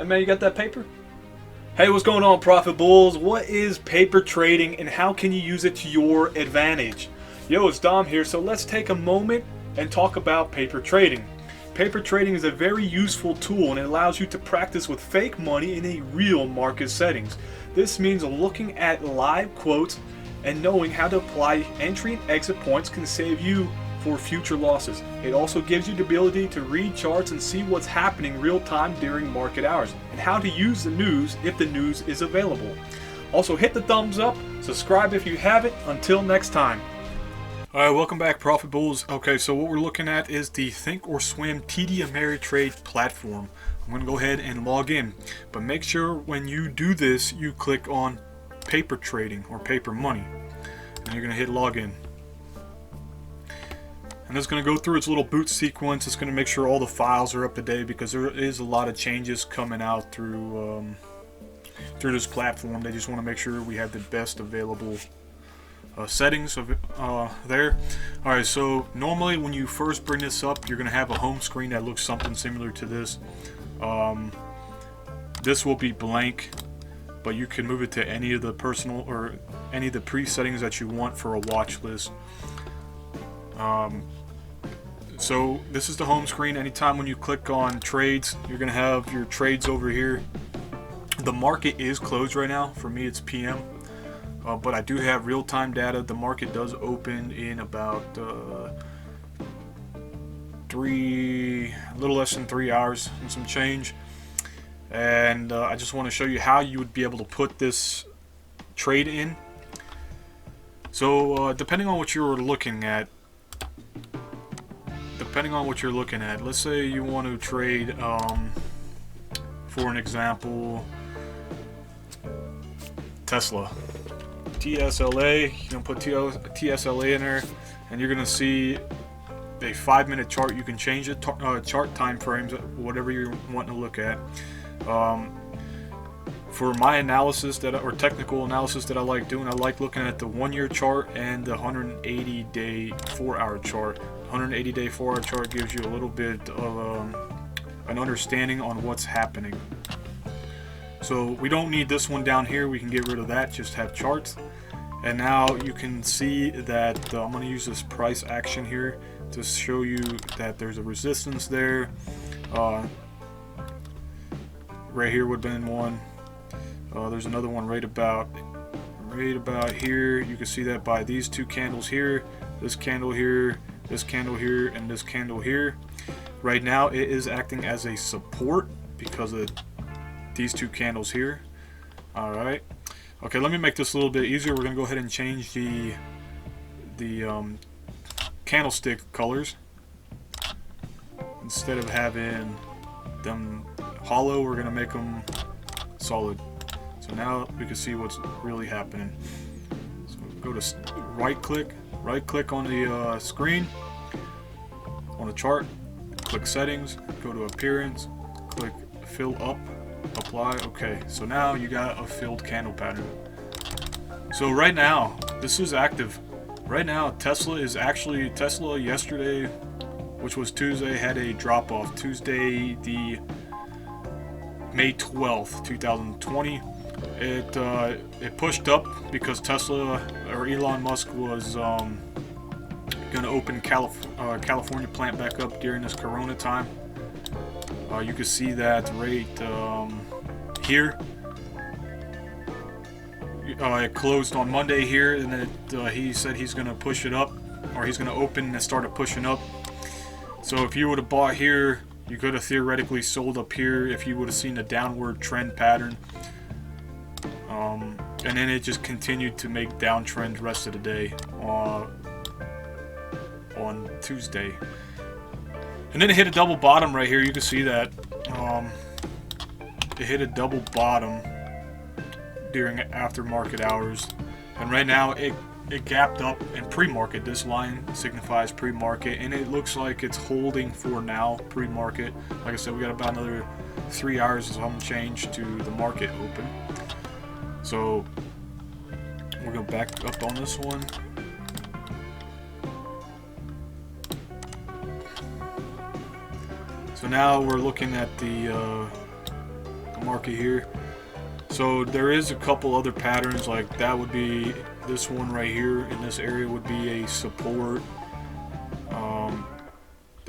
man? You got that paper? Hey, what's going on, Profit Bulls? What is paper trading and how can you use it to your advantage? Yo, it's Dom here, so let's take a moment and talk about paper trading. Paper trading is a very useful tool and it allows you to practice with fake money in a real market settings. This means looking at live quotes and knowing how to apply entry and exit points can save you for future losses. It also gives you the ability to read charts and see what's happening real time during market hours and how to use the news if the news is available. Also hit the thumbs up, subscribe if you haven't. Until next time. Alright, welcome back, Profit Bulls. Okay, so what we're looking at is the Thinkorswim TD Ameritrade platform. I'm going to go ahead and log in, but make sure when you do this you click on paper trading or paper money and you're going to hit login. And it's going to go through its little boot sequence. It's going to make sure all the files are up to date because there is a lot of changes coming out through this platform. They just want to make sure we have the best available settings of there. Alright, so normally when you first bring this up, you're going to have a home screen that looks something similar to this. This will be blank, but you can move it to any of the personal or any of the pre-settings that you want for a watch list. So this is the home screen. Anytime when you click on trades, you're going to have your trades over here. The market is closed right now. For me, it's PM. But I do have real-time data. The market does open in about a little less than 3 hours and some change. And I just want to show you how you would be able to put this trade in. So depending on what you're looking at, let's say you want to trade, for an example, Tesla. TSLA, you can put TSLA in there, and you're going to see a 5-minute chart. You can change the chart time frames, whatever you're wanting to look at. For my analysis or technical analysis that I like doing, I like looking at the 1-year chart and the 180-day 4-hour chart. 180-day 4-hour chart gives you a little bit of an understanding on what's happening. So we don't need this one down here. We can get rid of that, just have charts. And now you can see that I'm going to use this price action here to show you that there's a resistance there. Right here would have been one. There's another one right about here. You can see that by these two candles here, this candle here, this candle here, and this candle here. Right now it is acting as a support because of these two candles here. Alright, okay, let me make this a little bit easier. We're gonna go ahead and change the candlestick colors. Instead of having them hollow, we're gonna make them solid. So now we can see what's really happening. So go to right click on the screen on the chart, click settings, go to appearance, click fill up, apply. Okay, so now you got a filled candle pattern. So right now this is active. Right now Tesla yesterday, which was Tuesday, had a drop off. Tuesday the May 12th 2020. It pushed up because Tesla or Elon Musk was going to open California plant back up during this Corona time. You can see that right here. It closed on Monday here, and then he said he's going to push it up, or he's going to open and started pushing up. So if you would have bought here, you could have theoretically sold up here if you would have seen a downward trend pattern. And then it just continued to make downtrend the rest of the day on Tuesday. And then it hit a double bottom right here. You can see that it hit a double bottom during after market hours. And right now it gapped up in pre-market. This line signifies pre-market, and it looks like it's holding for now pre-market. Like I said, we got about another 3 hours of some change to the market open. So we're going to back up on this one. So now we're looking at the the market here. So there is a couple other patterns, like that would be this one right here in this area would be a support.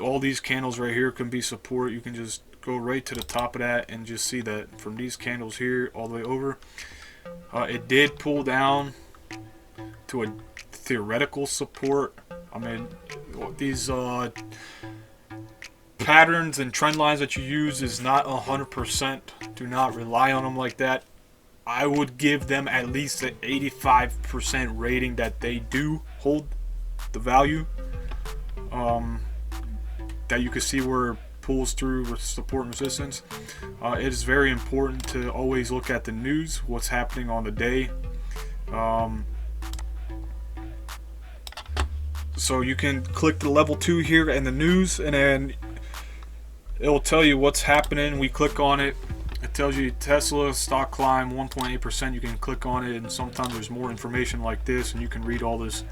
All these candles right here can be support. You can just go right to the top of that and just see that from these candles here all the way over. It did pull down to a theoretical support. I mean, these patterns and trend lines that you use is not 100%. Do not rely on them like that. I would give them at least an 85% rating that they do hold the value. That you can see where it pulls through with support and resistance. It is very important to always look at the news, what's happening on the day. So you can click the level 2 here in the news, and then it will tell you what's happening. We click on it. It tells you Tesla stock climb 1.8%. You can click on it, and sometimes there's more information like this, and you can read all this.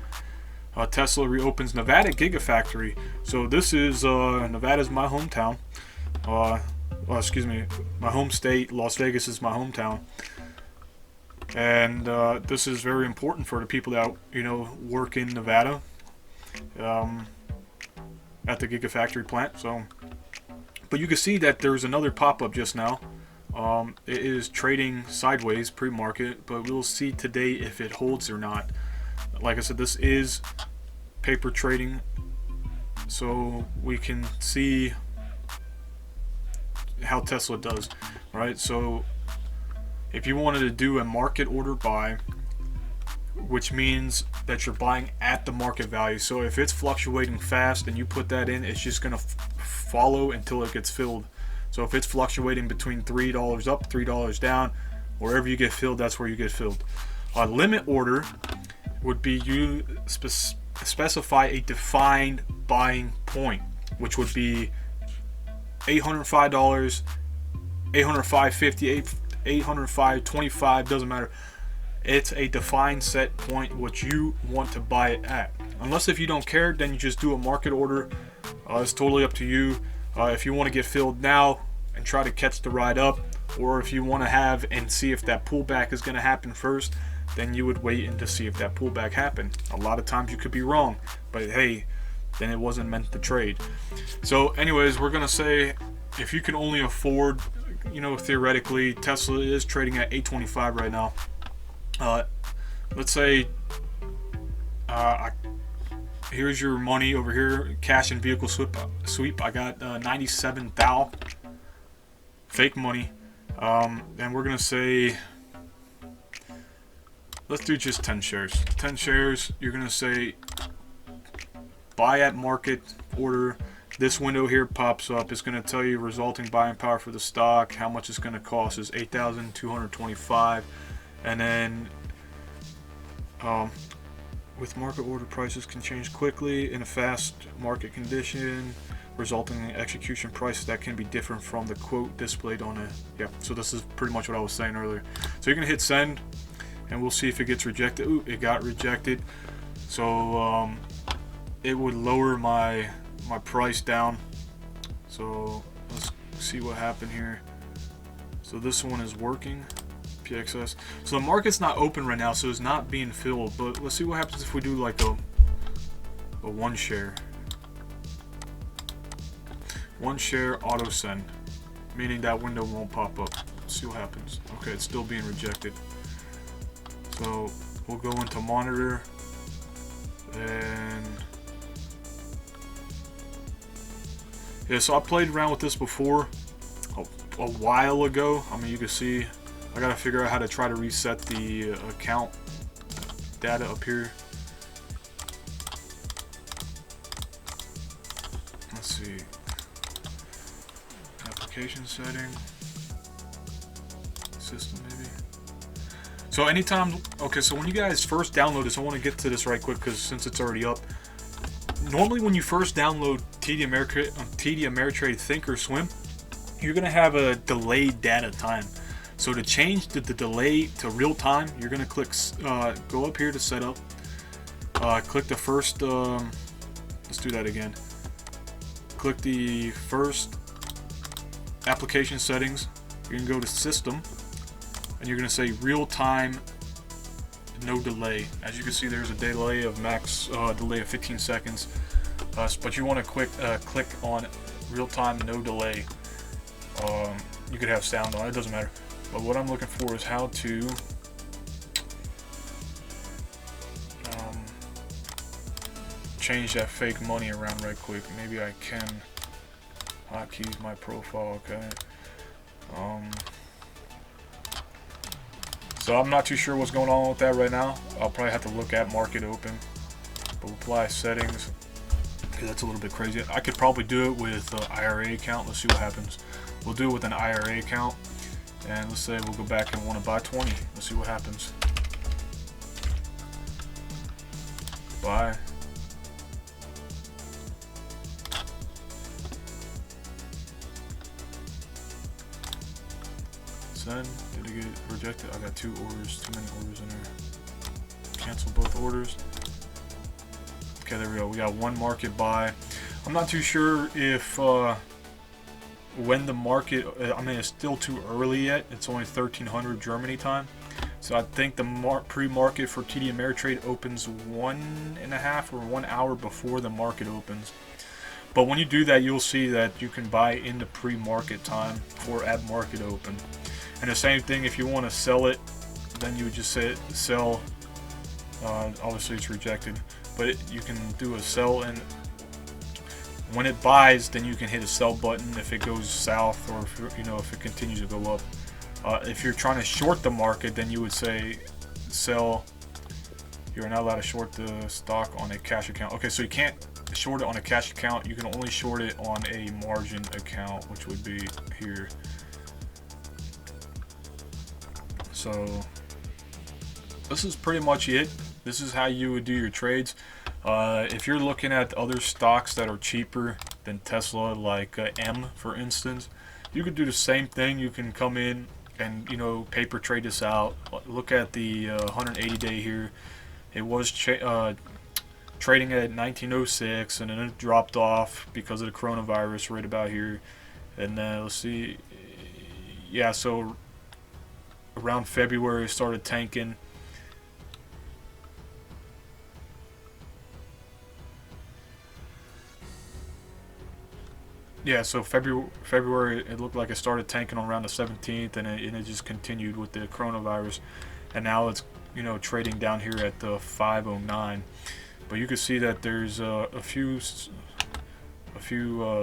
Tesla reopens Nevada Gigafactory. So this is Nevada's my hometown. Excuse me, my home state. Las Vegas is my hometown, and this is very important for the people that work in Nevada at the Gigafactory plant. So, but you can see that there's another pop-up just now. It is trading sideways pre-market, but we'll see today if it holds or not. Like I said, this is paper trading, so we can see how Tesla does. Right, so if you wanted to do a market order buy, which means that you're buying at the market value, so if it's fluctuating fast and you put that in, it's just gonna follow until it gets filled. So if it's fluctuating between $3 up, $3 down, wherever you get filled, that's where you get filled. A limit order would be you specify a defined buying point, which would be $805, $805.50, $805.25, doesn't matter. It's a defined set point what you want to buy it at. Unless if you don't care, then you just do a market order. It's totally up to you. If you want to get filled now and try to catch the ride up, or if you want to have and see if that pullback is going to happen first, then you would wait and to see if that pullback happened. A lot of times you could be wrong, but hey, then it wasn't meant to trade. So anyways, we're going to say if you can only afford, theoretically, Tesla is trading at $825 right now. Let's say here's your money over here, cash and vehicle sweep. I got 97 thou fake money, and we're gonna say let's do just 10 shares. 10 shares. You're gonna say buy at market order. This window here pops up. It's gonna tell you resulting buying power for the stock. How much it's gonna cost is $8,225, and then with market order, prices can change quickly in a fast market condition, resulting in execution prices that can be different from the quote displayed on it. Yeah, so this is pretty much what I was saying earlier. So you're gonna hit send, and we'll see if it gets rejected. Ooh, it got rejected. So it would lower my price down. So let's see what happened here. So this one is working. PXS. So the market's not open right now, so it's not being filled. But let's see what happens if we do like a one share. One share auto send, meaning that window won't pop up. Let's see what happens. Okay, it's still being rejected. So we'll go into monitor, and yeah, so I played around with this before a while ago. I mean, you can see I gotta figure out how to try to reset the account data up here. Let's see, application setting, system maybe. So anytime, okay, so when you guys first download this, I want to get to this right quick because since it's already up. Normally when you first download TD Ameritrade Think or Swim, you're gonna have a delayed data time. So to change the delay to real time, you're gonna click, go up here to setup, click the first, let's do that again. Click the first application settings, you're gonna go to System, and you're gonna say Real Time, no delay. As you can see, there's a delay of max delay of 15 seconds, but you want to click on Real Time, no delay. You could have sound on it, doesn't matter. But what I'm looking for is how to change that fake money around right quick. Maybe I can hotkeys my profile. Okay. So I'm not too sure what's going on with that right now. I'll probably have to look at market open. But apply settings, because that's a little bit crazy. I could probably do it with an IRA account. Let's see what happens. We'll do it with an IRA account, and let's say we'll go back and want to buy 20. Let's see what happens. Buy. Send. Did it get rejected? I got 2 orders, too many orders in there. Cancel both orders. Okay, there we go. We got 1 market buy. I'm not too sure if when the market, I mean, it's still too early yet. It's only 1300 Germany time. So I think the pre-market for TD Ameritrade opens 1.5 or 1 hour before the market opens. But when you do that, you'll see that you can buy in the pre-market time or at market open. And the same thing, if you want to sell it, then you would just say sell. Obviously it's rejected, but you can do a sell, and when it buys, then you can hit a sell button if it goes south, or if it continues to go up. If you're trying to short the market, then you would say sell. You're not allowed to short the stock on a cash account. Okay, so you can't short it on a cash account. You can only short it on a margin account, which would be here. So this is pretty much it. This is how you would do your trades. If you're looking at other stocks that are cheaper than Tesla, like M for instance, you could do the same thing. You can come in and paper trade this out. Look at the 180-day here. It was trading at 1906, and then it dropped off because of the coronavirus right about here. And then let's see, yeah, so around February it started tanking. Yeah, so February it looked like it started tanking on around the 17th, and it just continued with the coronavirus, and now it's trading down here at the 509. But you can see that there's a few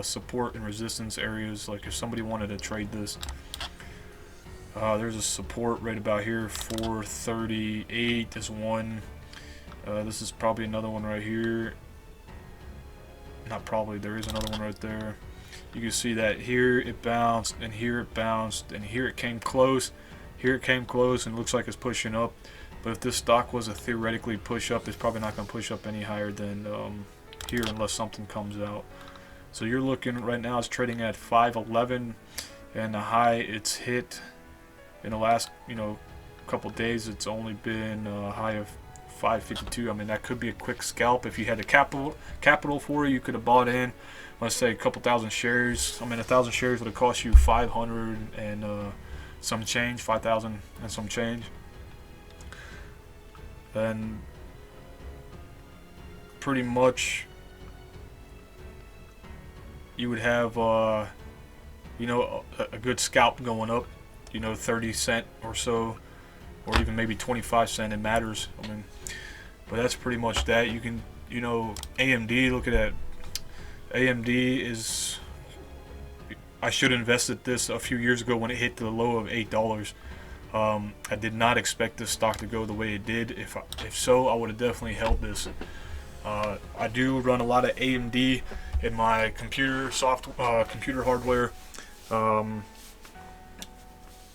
support and resistance areas. Like if somebody wanted to trade this, there's a support right about here, 438 is one. This is probably another one right here. Not probably, there is another one right there. You can see that here it bounced, and here it bounced, and here it came close. Here it came close, and it looks like it's pushing up. But if this stock was a theoretically push up, it's probably not going to push up any higher than here unless something comes out. So you're looking right now, it's trading at 511, and the high it's hit in the last couple days, it's only been a high of 552. I mean, that could be a quick scalp. If you had the capital for it, you could have bought in, let's say, a couple thousand shares. I mean, 1,000 shares would have cost you 500 and some change, 5,000 and some change. And pretty much you would have a good scalp going up, 30 cent or so, or even maybe 25 cent. It matters. I mean, but that's pretty much that. You can, AMD, look at that. AMD is, I should have invested this a few years ago when it hit the low of $8. I did not expect this stock to go the way it did. If so, I would have definitely held this. I do run a lot of AMD in my computer hardware.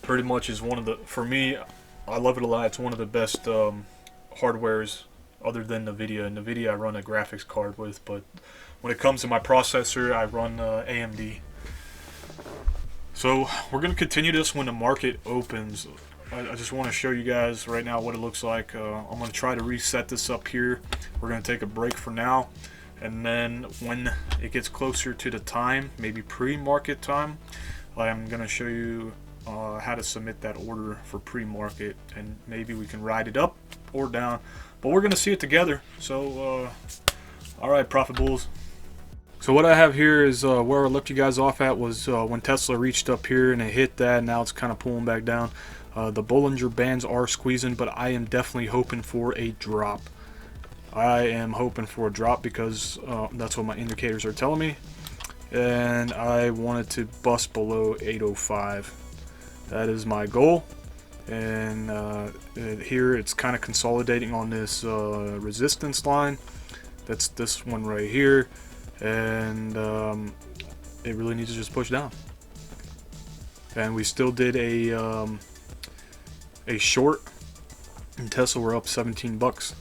Pretty much is one of the, for me, I love it a lot. It's one of the best hardwares other than NVIDIA. NVIDIA I run a graphics card with, but when it comes to my processor, I run AMD. So we're going to continue this when the market opens. I just want to show you guys right now what it looks like. I'm going to try to reset this up here. We're going to take a break for now, and then when it gets closer to the time, maybe pre-market time, I'm going to show you how to submit that order for pre-market, and maybe we can ride it up or down. But we're gonna see it together. So, all right, Profit Bulls. So what I have here is where I left you guys off at was when Tesla reached up here and it hit that. Now it's kind of pulling back down. The Bollinger Bands are squeezing, but I am definitely hoping for a drop. I am hoping for a drop because that's what my indicators are telling me. And I want it to bust below 805. That is my goal. And here it's kind of consolidating on this resistance line. That's this one right here. And it really needs to just push down. And we still did a short, and Tesla were up 17 bucks.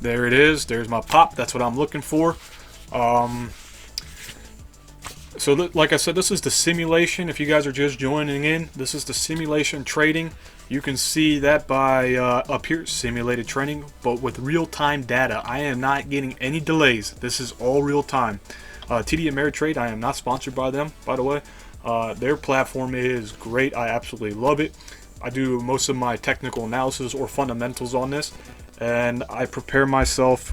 There it is. There's my pop. That's what I'm looking for. So like I said, this is the simulation. If you guys are just joining in, this is the simulation trading. You can see that by up here, simulated trading, but with real-time data. I am not getting any delays. This is all real-time. TD Ameritrade, I am not sponsored by them, by the way. Their platform is great. I absolutely love it. I do most of my technical analysis or fundamentals on this. And I prepare myself.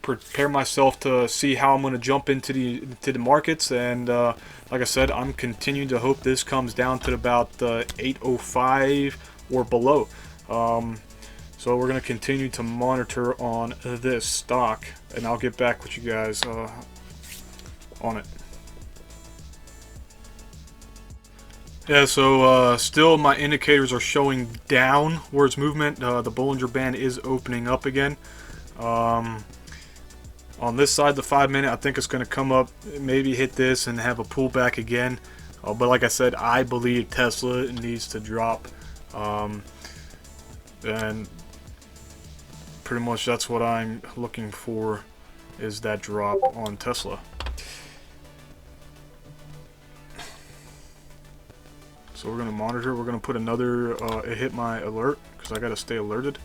Prepare myself to see how I'm going to jump into the markets. And like I said, I'm continuing to hope this comes down to about 805 or below. So we're going to continue to monitor on this stock, and I'll get back with you guys on it. Yeah, so still my indicators are showing downwards movement. The Bollinger Band is opening up again. On this side, the 5-minute, I think it's going to come up, maybe hit this and have a pullback again. But like I said, I believe Tesla needs to drop. And pretty much that's what I'm looking for, is that drop on Tesla. So we're going to monitor. We're going to put another, it hit my alert because I got to stay alerted.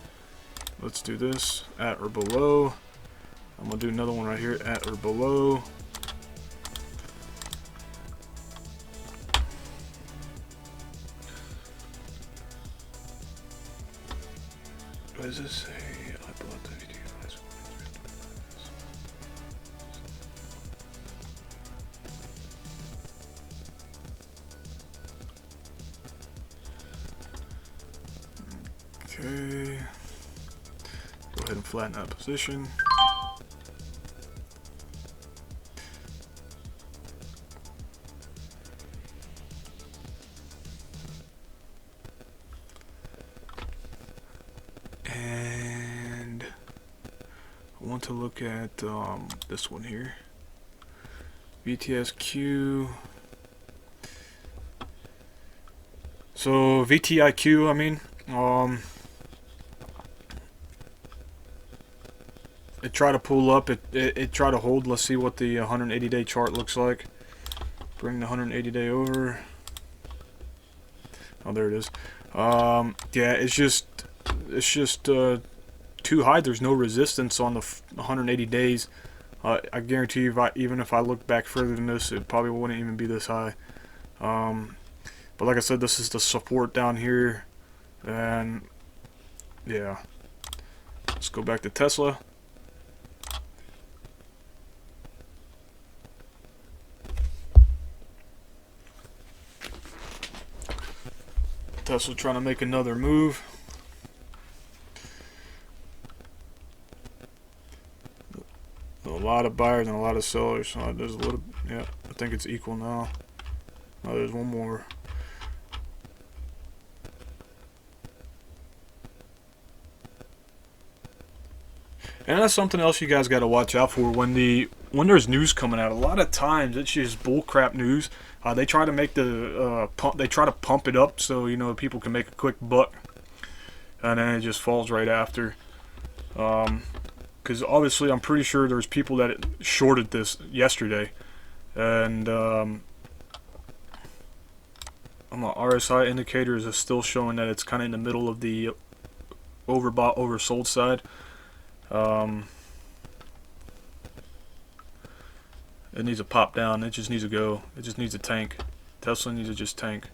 Let's do this, at or below. I'm going to do another one right here, at or below. What does this say? Okay, go ahead and flatten that position. And I want to look at this one here, VTSQ. So VTIQ, I mean, it tried to pull up, it tried to hold. Let's see what the 180-day chart looks like. Bring the 180-day over. Oh, there it is. Yeah, it's just too high. There's no resistance on the 180 days. I guarantee you, even if I look back further than this, it probably wouldn't even be this high. But like I said, this is the support down here, and yeah. Let's go back to Tesla. Tesla trying to make another move. A lot of buyers and a lot of sellers. There's a little, yeah, I think it's equal now. Oh, there's one more. And that's something else you guys got to watch out for when there's news coming out. A lot of times it's just bullcrap news. They try to make they try to pump it up so people can make a quick buck, and then it just falls right after. Because obviously I'm pretty sure there's people that shorted this yesterday, and my RSI indicators is still showing that it's kind of in the middle of the overbought, oversold side. It needs to pop down. It just needs to go. It just needs to tank. Tesla needs to just tank.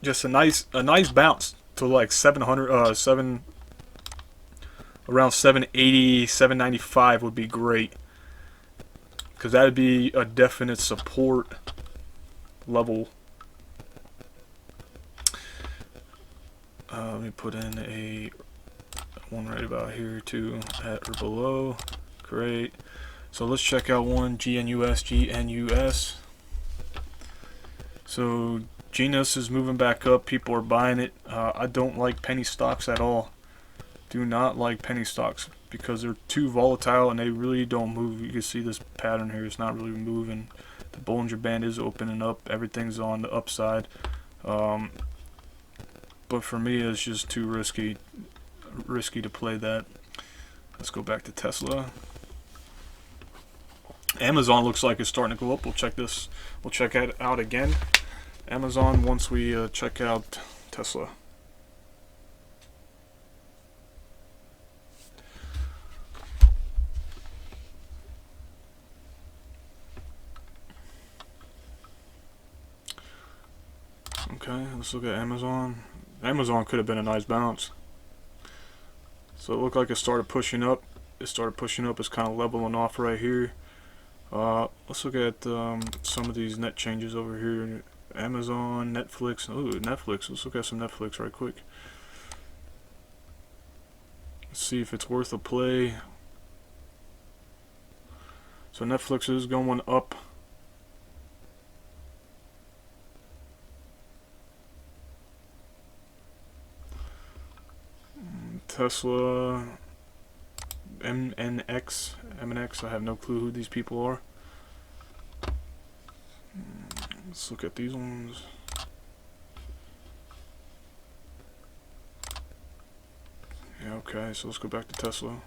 Just a nice bounce to like 700, around 780, 795 would be great, because that would be a definite support level. Let me put in a one right about here too, at or below. Great. So let's check out one GNUS. So GNUS is moving back up. People are buying it. I don't like penny stocks at all. Do not like penny stocks because they're too volatile and they really don't move. You can see this pattern here. It's not really moving. The Bollinger Band is opening up. Everything's on the upside. But for me, it's just too risky to play that. Let's go back to Tesla. Amazon looks like it's starting to go up. We'll check this. We'll check it out again. Amazon once we check out Tesla. Okay, let's look at Amazon. Amazon could have been a nice bounce. So it looked like it started pushing up. It's kind of leveling off right here. Let's look at some of these net changes over here. Amazon, Netflix. Ooh, Netflix. Let's look at some Netflix right quick. Let's see if it's worth a play. So Netflix is going up. Tesla, MNX, I have no clue who these people are. Let's look at these ones. Yeah, okay, so let's go back to Tesla.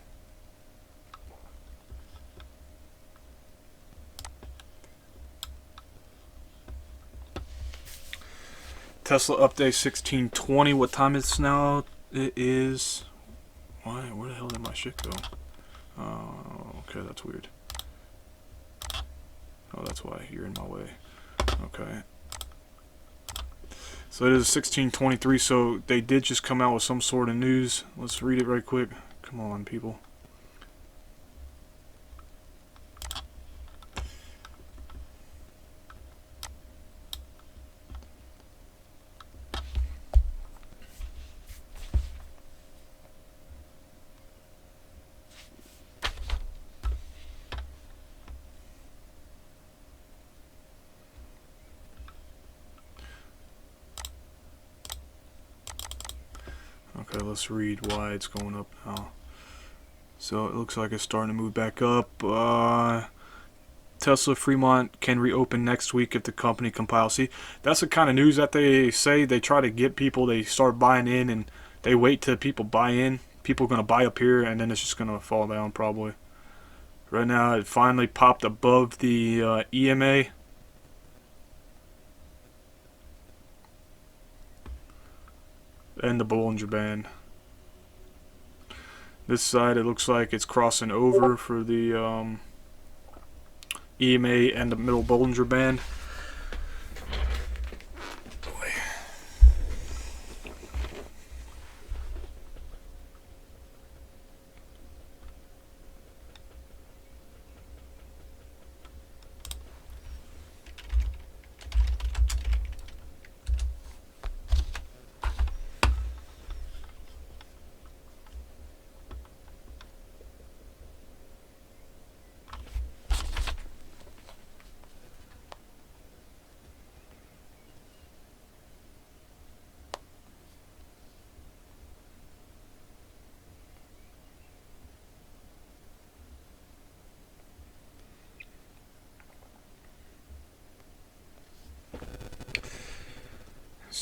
Tesla update 1620. What time is it now? It is... Why? Where the hell did my shit go? Oh, okay, that's weird. Oh, that's why you're in my way. Okay. So it is 1623, so they did just come out with some sort of news. Let's read it right quick. Come on, people. Okay, let's read why it's going up now. So it looks like it's starting to move back up. Tesla Fremont can reopen next week if the company compiles. See, that's the kind of news that they say. They try to get people, they start buying in, and they wait till people buy in. People are going to buy up here, and then it's just going to fall down probably. Right now, it finally popped above the EMA. And the Bollinger Band. This side, it looks like it's crossing over for the EMA and the middle Bollinger Band.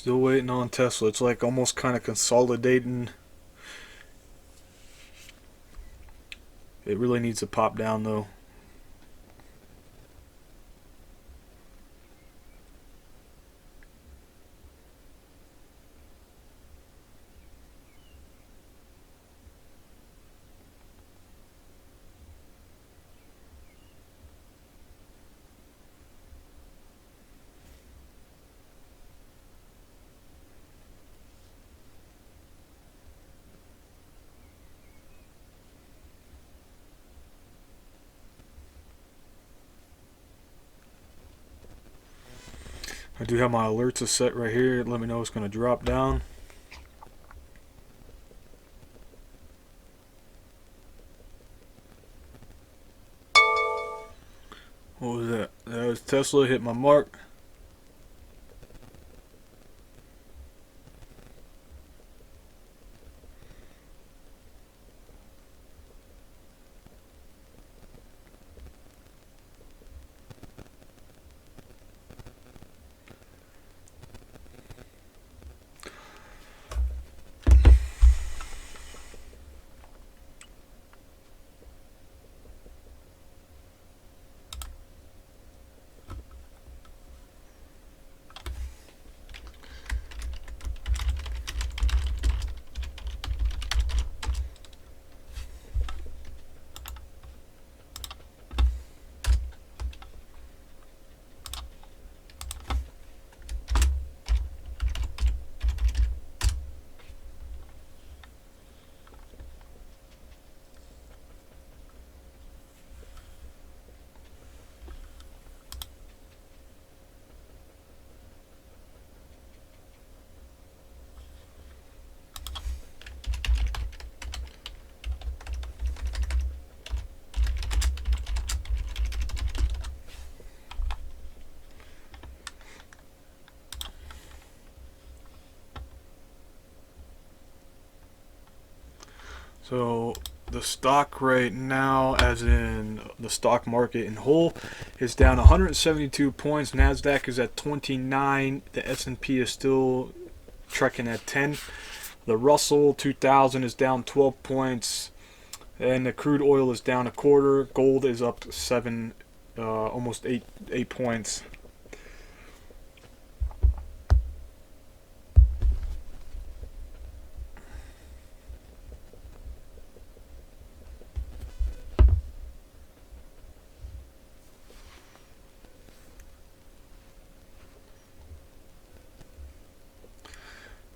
Still waiting on Tesla. It's like almost kind of consolidating. It really needs to pop down though. I do have my alerts set right here. Let me know it's going to drop down. What was that? That was Tesla hit my mark. So the stock right now, as in the stock market in whole, is down 172 points. Nasdaq is at 29. The S&P is still trekking at 10. The Russell 2000 is down 12 points, and the crude oil is down a quarter. Gold is up 7, almost 8 points.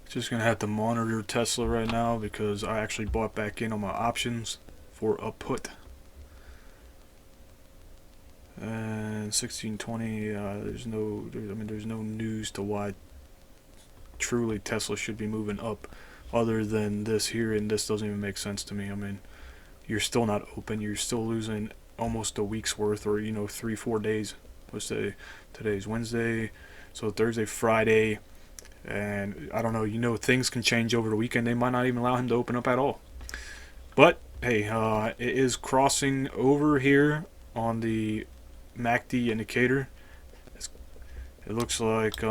Just gonna have to monitor Tesla right now because I actually bought back in on my options for a put. And 1620, there's no news to why truly Tesla should be moving up, other than this here, and this doesn't even make sense to me. I mean, you're still not open. You're still losing almost a week's worth, or 3-4 days. Let's say today's Wednesday, so Thursday, Friday. And I don't know, things can change over the weekend. They might not even allow him to open up at all. But hey, it is crossing over here on the MACD indicator. It looks like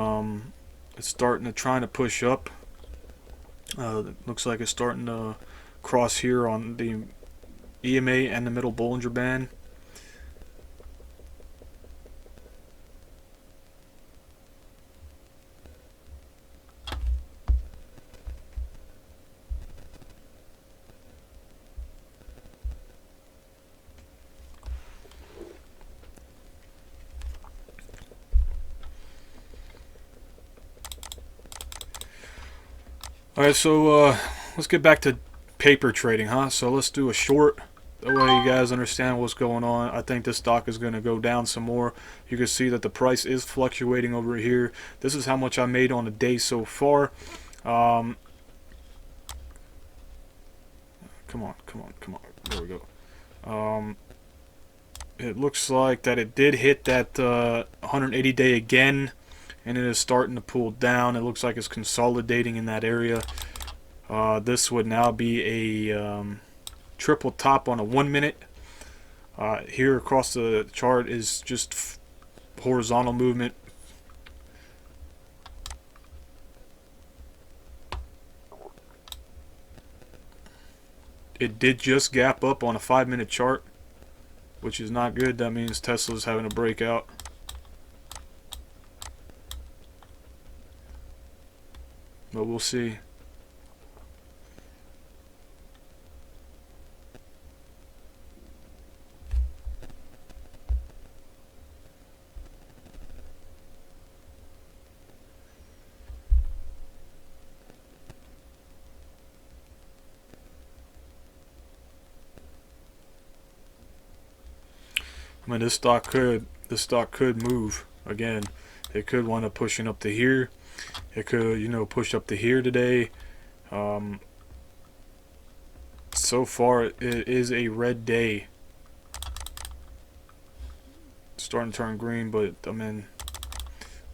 it's trying to push up. It looks like it's starting to cross here on the EMA and the middle Bollinger Band. Alright, so let's get back to paper trading, huh? So let's do a short. That way you guys understand what's going on. I think this stock is going to go down some more. You can see that the price is fluctuating over here. This is how much I made on the day so far. Come on. There we go. It looks like that it did hit that 180 day again, and it is starting to pull down. It looks like it's consolidating in that area. This would now be a triple top on a 1 minute. Here across the chart is just horizontal movement. It did just gap up on a 5-minute chart, which is not good. That means Tesla's having a breakout. But we'll see. I mean, this stock could move again. It could wind up pushing up to here. It could, push up to here today. So far, it is a red day. It's starting to turn green, but I mean,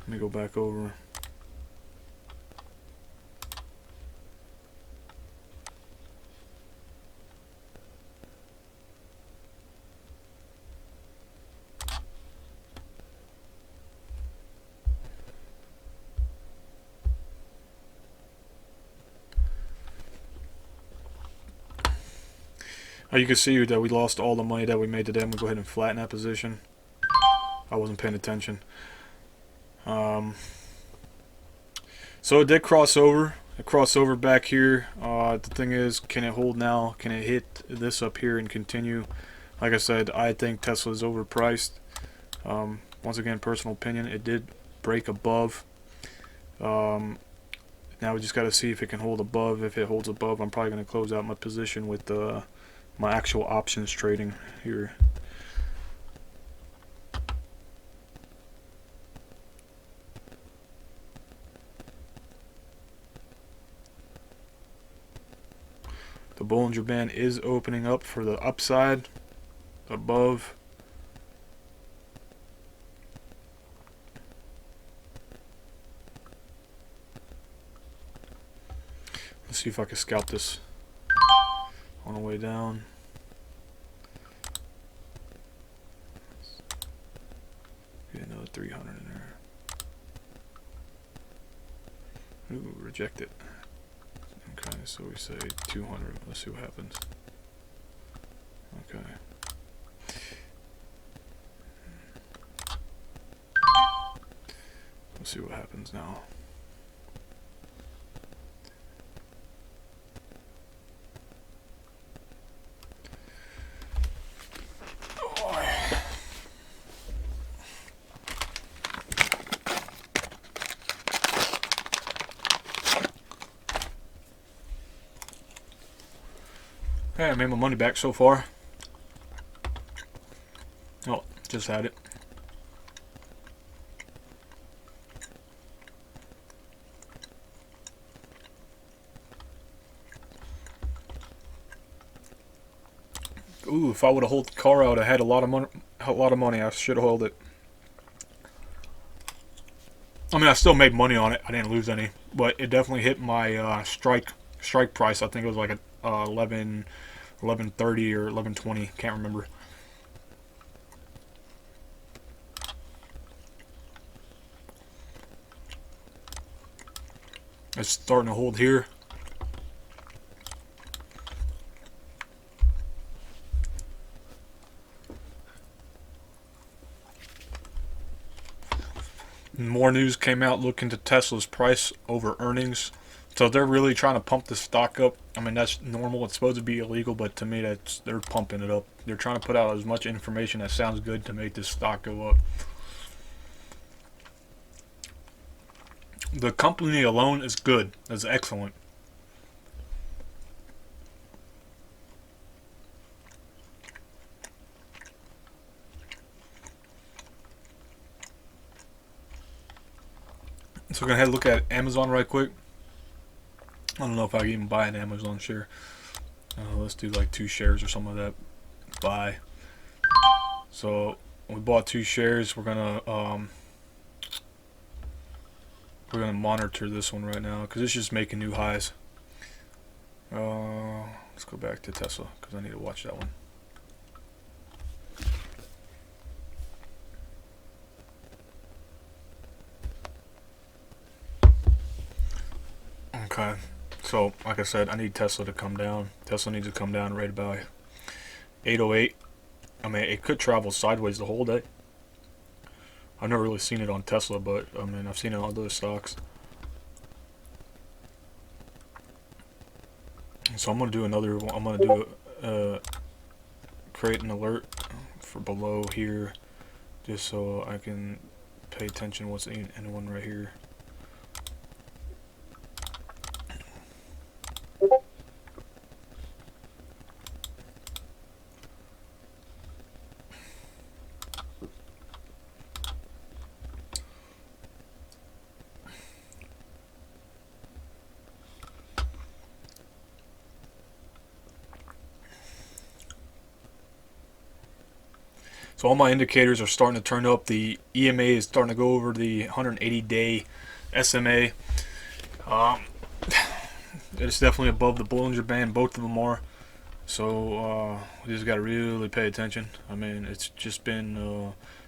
let me go back over. You can see that we lost all the money that we made today. I'm going to go ahead and flatten that position. I wasn't paying attention. So it did cross over. It crossed over back here. The thing is, can it hold now? Can it hit this up here and continue? Like I said, I think Tesla is overpriced. Once again, personal opinion. It did break above. Now we just got to see if it can hold above. If it holds above, I'm probably going to close out my position with my actual options trading here. The Bollinger Band is opening up for the upside above. Let's see if I can scalp this on the way down. Get another 300 in there. Ooh, reject it. Okay, so we say 200. Let's see what happens. Okay. Let's see what happens now. Okay, I made my money back so far. Oh, just had it. Ooh, if I would have held the car out, I had a lot of money. I should have held it. I mean, I still made money on it. I didn't lose any, but it definitely hit my strike price. I think it was like a 11.30 or 11.20. Can't remember. It's starting to hold here. More news came out looking to Tesla's price over earnings. So they're really trying to pump the stock up. I mean, that's normal. It's supposed to be illegal, but to me, they're pumping it up. They're trying to put out as much information that sounds good to make this stock go up. The company alone is good. It's excellent. So we're going to head and look at Amazon right quick. I don't know if I can even buy an Amazon share. Let's do like 2 shares or something like that. Buy. So we bought 2 shares. We're gonna monitor this one right now because it's just making new highs. Let's go back to Tesla because I need to watch that one. Okay. So, like I said, I need Tesla to come down. Tesla needs to come down right about 808. I mean, it could travel sideways the whole day. I've never really seen it on Tesla, but I mean, I've seen it on other stocks. So I'm gonna do another one. I'm gonna do create an alert for below here, just so I can pay attention to what's anyone right here. So all my indicators are starting to turn up. The EMA is starting to go over the 180-day SMA. It's definitely above the Bollinger Band. Both of them are. So we just got to really pay attention. I mean, it's just been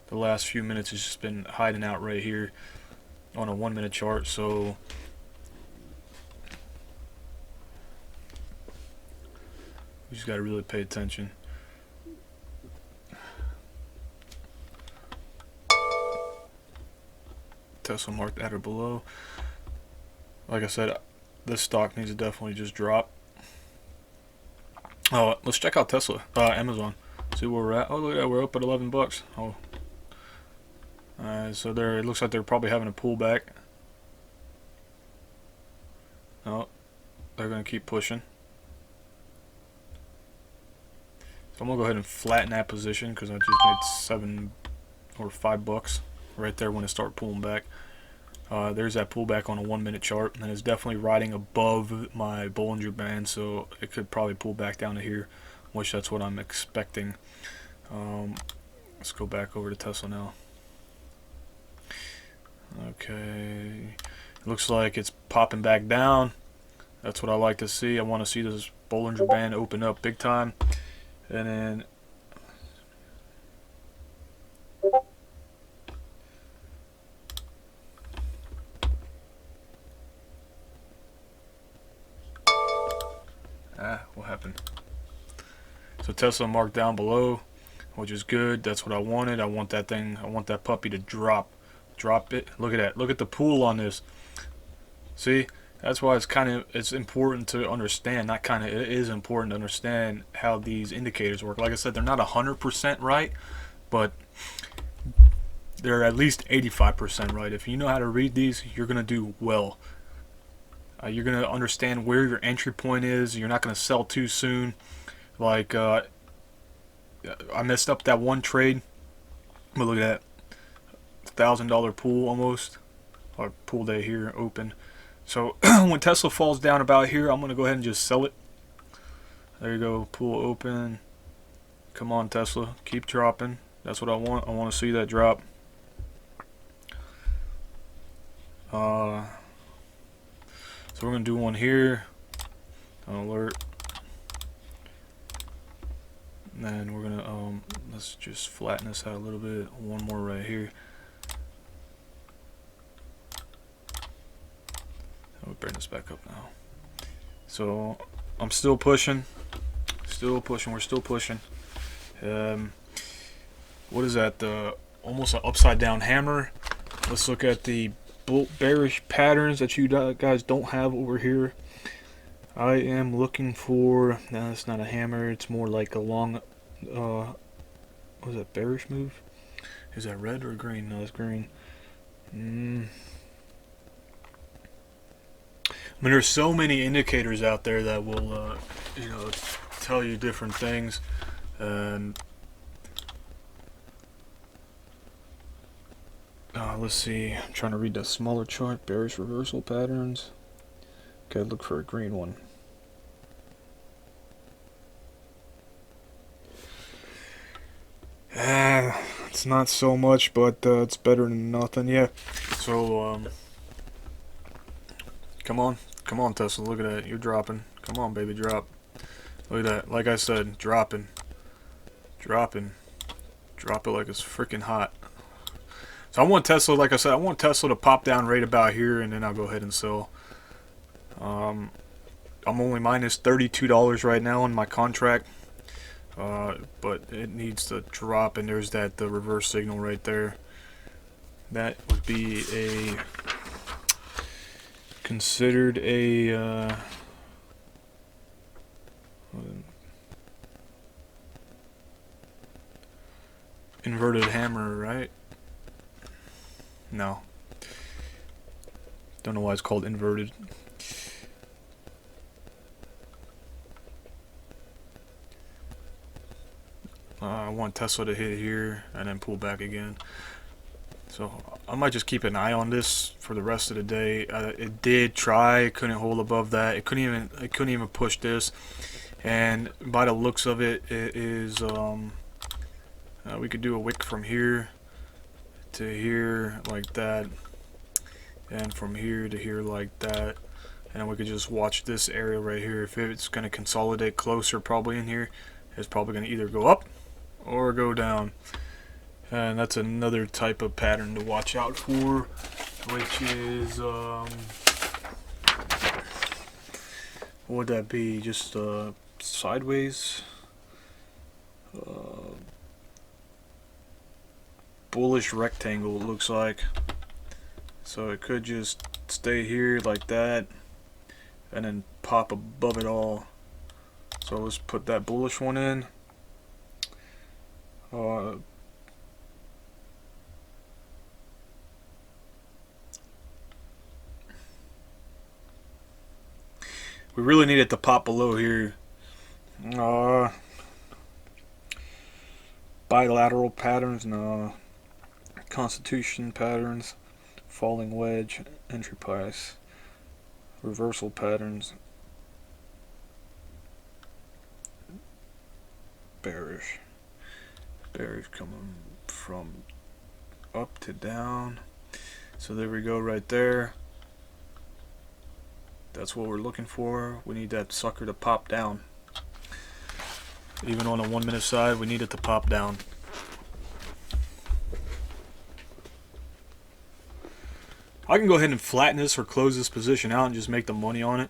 the last few minutes has just been hiding out right here on a 1 minute chart. So we just got to really pay attention. Tesla marked at or below. Like I said, this stock needs to definitely just drop. Oh, let's check out Tesla, Amazon. See where we're at. Oh, look at that, we're up at 11 bucks. Oh, so there, it looks like they're probably having a pullback. Oh, they're gonna keep pushing. So I'm gonna go ahead and flatten that position because I just made 7 or 5 bucks right there when it started pulling back. There's that pullback on a 1 minute chart, and it's definitely riding above my Bollinger Band, so it could probably pull back down to here, which that's what I'm expecting. Let's go back over to Tesla now. Okay, it looks like it's popping back down. That's what I like to see. I want to see this Bollinger Band open up big time, and then what happened? So Tesla marked down below, which is good. That's what I wanted. I want that thing, I want that puppy to drop it. Look at that. Look at the pool on this. See, that's why it's important to understand, not kind of, it is important to understand how these indicators work. Like I said, they're not 100% right, but they're at least 85% right. If you know how to read these, you're gonna do well. You're going to understand where your entry point is. You're not going to sell too soon. Like, I messed up that one trade. But look at that. $1,000 pool almost. Or pool day here, open. So, when Tesla falls down about here, I'm going to go ahead and just sell it. There you go. Pool open. Come on, Tesla. Keep dropping. That's what I want. I want to see that drop. So we're going to do one here, an alert, and then we're going to, let's just flatten this out a little bit, one more right here. We'll bring this back up now. So I'm still pushing, we're still pushing. What is that, almost an upside down hammer. Let's look at the bearish patterns that you guys don't have over here. I am looking for, no, it's not a hammer, it's more like a long, what is that, bearish move? Is that red or green? No, it's green. I mean, there's so many indicators out there that will, you know, tell you different things. Let's see, I'm trying to read the smaller chart, bearish reversal patterns. Okay, look for a green one. It's not so much, but it's better than nothing. Yeah. So, come on, Tesla. Look at that. You're dropping. Come on, baby, drop. Look at that. Like I said, dropping. Drop it like it's freaking hot. So I want Tesla, like I said, I want Tesla to pop down right about here, and then I'll go ahead and sell. I'm only minus $32 right now on my contract, but it needs to drop, and there's the reverse signal right there. That would be considered a inverted hammer, right? No. Don't know why it's called inverted. I want Tesla to hit here and then pull back again. So I might just keep an eye on this for the rest of the day. It did try, it couldn't hold above that. It couldn't even push this. And by the looks of it, it is we could do a wick from here to here like that, and from here to here like that, and we could just watch this area right here. If it's going to consolidate closer, probably in here, it's probably going to either go up or go down. And that's another type of pattern to watch out for, which is what would that be? Just sideways, bullish rectangle, it looks like. So it could just stay here like that and then pop above it all. So let's put that bullish one in. We really need it to pop below here. Bilateral patterns, no. Constitution patterns, falling wedge, entry price, reversal patterns, bearish coming from up to down. So there we go right there. That's what we're looking for. We need that sucker to pop down. Even on a 1 minute side, we need it to pop down. I can go ahead and flatten this or close this position out and just make the money on it.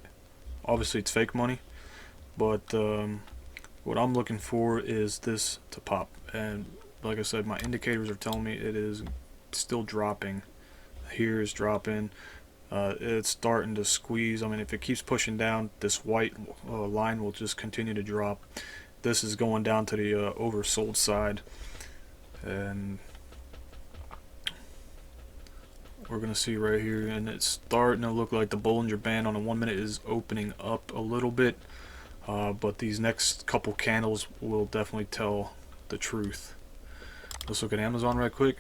Obviously it's fake money, but what I'm looking for is this to pop. And like I said, my indicators are telling me it is still dropping. Here is dropping. It's starting to squeeze. I mean, if it keeps pushing down, this white line will just continue to drop. This is going down to the oversold side, and we're gonna see right here, and it's starting to look like the Bollinger Band on a 1 minute is opening up a little bit, but these next couple candles will definitely tell the truth. Let's look at Amazon right quick.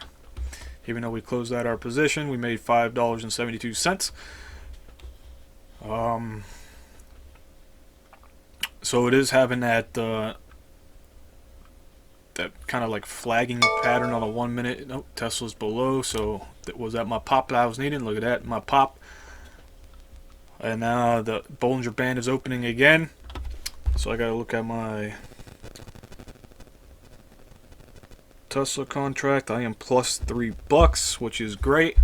Even though we closed out our position, we made $5.72. So it is having that that kind of like flagging pattern on a 1 minute. Nope, Tesla's below. So was that my pop that I was needing? Look at that, my pop. And now the Bollinger Band is opening again. So I gotta look at my Tesla contract. I am plus $3, which is great.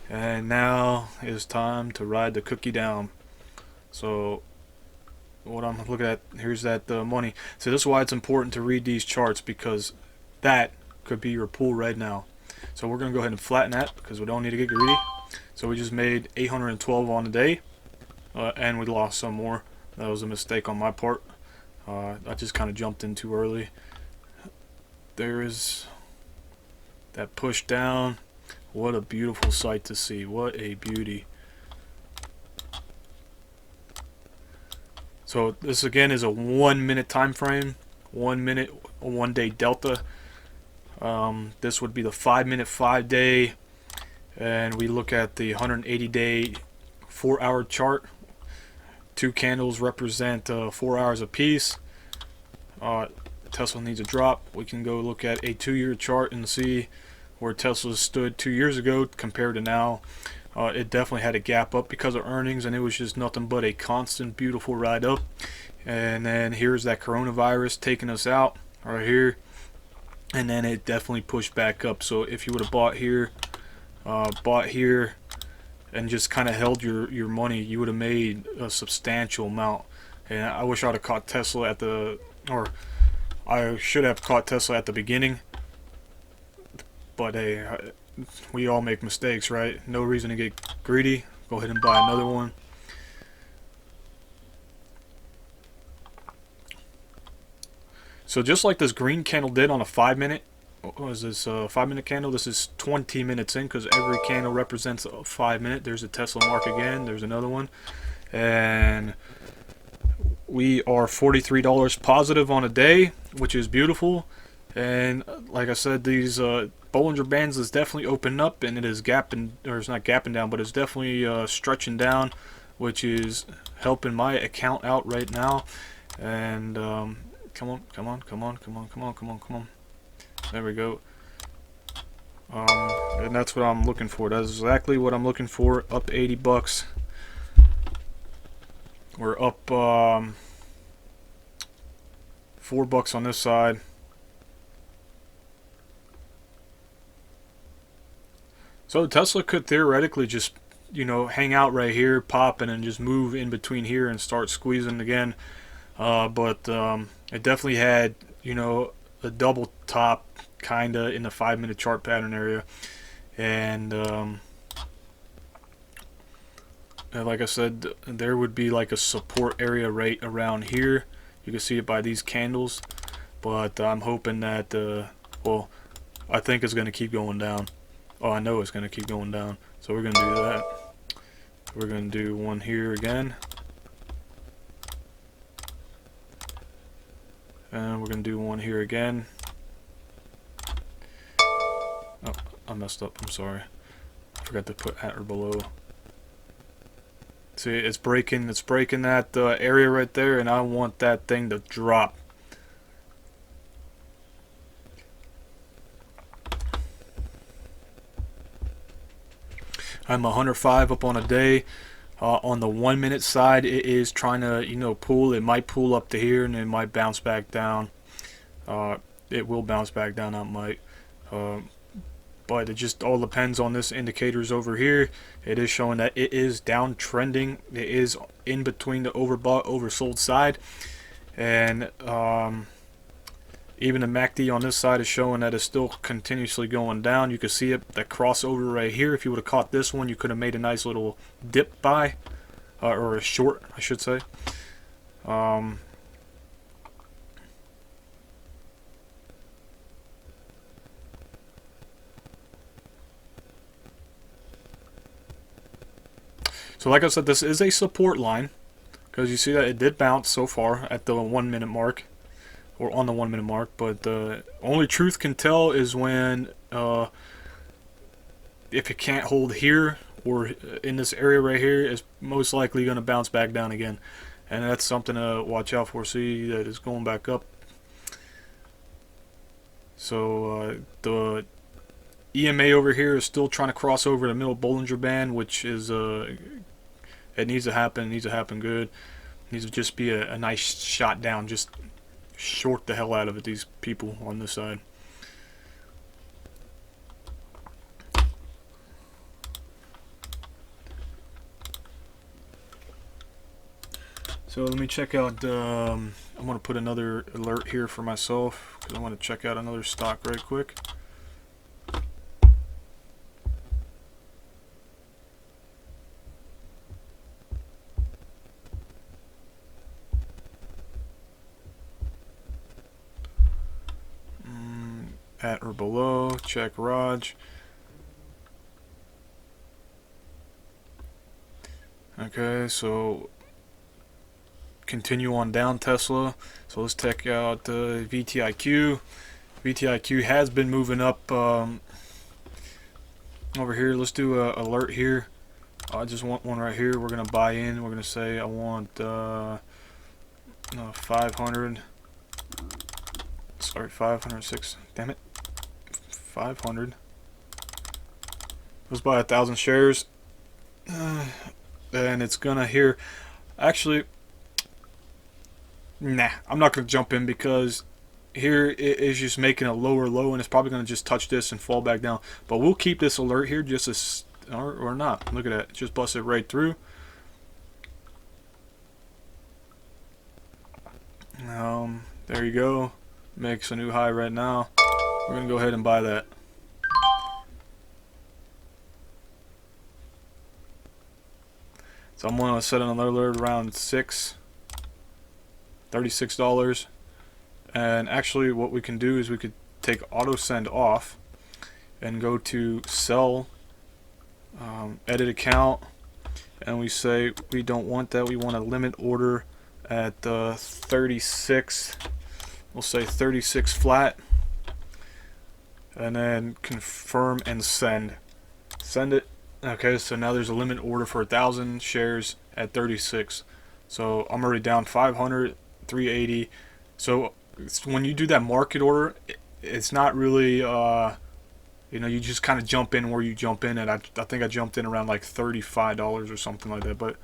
And now it's time to ride the cookie down. So what I'm looking at, here's that money. So this is why it's important to read these charts, because that could be your pool right now. So we're going to go ahead and flatten that because we don't need to get greedy. So we just made 812 on the day, and we lost some more. That was a mistake on my part. I just kind of jumped in too early. There is that push down. What a beautiful sight to see. What a beauty. So this again is a 1 minute time frame, 1 minute, a 1 day delta. This would be the 5 minute, 5 day, and we look at the 180 day 4 hour chart. Two candles represent 4 hours apiece. Tesla needs a drop. We can go look at a 2-year chart and see where Tesla stood 2 years ago compared to now. It definitely had a gap up because of earnings, and it was just nothing but a constant beautiful ride up. And then here's that coronavirus taking us out right here, and then it definitely pushed back up. So if you would have bought here and just kind of held your money, you would have made a substantial amount. And I wish I'd have caught Tesla at the, or I should have caught Tesla at the beginning. But hey, we all make mistakes, right? No reason to get greedy. Go ahead and buy another one. So just like this green candle did on a 5-minute, what was this 5-minute candle? This is 20 minutes in, because every candle represents a 5-minute. There's a Tesla mark again. There's another one. And we are $43 positive on a day, which is beautiful. And like I said, these Bollinger Bands is definitely opening up, and it is gapping, or it's not gapping down, but it's definitely stretching down, which is helping my account out right now. And come on, come on, come on, come on, come on, come on, come on. There we go. And that's what I'm looking for. That's exactly what I'm looking for. Up 80 bucks. We're up $4 on this side. So Tesla could theoretically just, you know, hang out right here, pop, and then just move in between here and start squeezing again. But it definitely had, you know, a double top kinda in the 5-minute chart pattern area. And like I said, there would be like a support area right around here. You can see it by these candles. But I'm hoping that, well, I think it's going to keep going down. Oh, I know it's going to keep going down. So we're going to do that. We're going to do one here again. And we're going to do one here again. Oh, I messed up. I'm sorry. I forgot to put at or below. See, it's breaking that area right there, and I want that thing to drop. I'm 105 up on a day. On the 1-minute side, it is trying to, you know, pull. It might pull up to here, and it might bounce back down. It will bounce back down. That might. But it just all depends on this indicators over here. It is showing that it is downtrending. It is in between the overbought, oversold side, and even the MACD on this side is showing that it's still continuously going down. You can see it, that crossover right here. If you would have caught this one, you could have made a nice little dip buy, or a short, I should say. So like I said, this is a support line, because you see that it did bounce so far at the 1-minute mark, or on the 1-minute mark. But the only truth can tell is when if it can't hold here or in this area right here, it's most likely going to bounce back down again, and that's something to watch out for. See that it's going back up. So the EMA over here is still trying to cross over the middle Bollinger Band, which is it needs to happen. It needs to happen good. It needs to just be a nice shot down. Just short the hell out of it, these people on this side. So let me check out, I'm going to put another alert here for myself, because I want to check out another stock right quick. At or below, check Raj. Okay, so continue on down Tesla. So let's check out VTIQ. VTIQ has been moving up over here. Let's do a alert here. I just want one right here. We're gonna buy in. We're gonna say I want 500. Sorry, 506. Damn it. 500. Let's buy 1,000 shares. And it's gonna here. Actually, nah, I'm not gonna jump in, because here it is just making a lower low, and it's probably gonna just touch this and fall back down. But we'll keep this alert here just or not. Look at that. Just busted right through. There you go. Makes a new high right now. We're gonna go ahead and buy that. So I'm gonna set another alert around $36. And actually, what we can do is we could take auto send off and go to sell, edit account, and we say we don't want that. We want a limit order at 36. We'll say 36 flat, and then confirm and send. Send it. Okay, so now there's a limit order for 1,000 shares at 36. So I'm already down 500, 380. So when you do that market order, it's not really, you know, you just kind of jump in where you jump in, and I think I jumped in around like $35 or something like that. But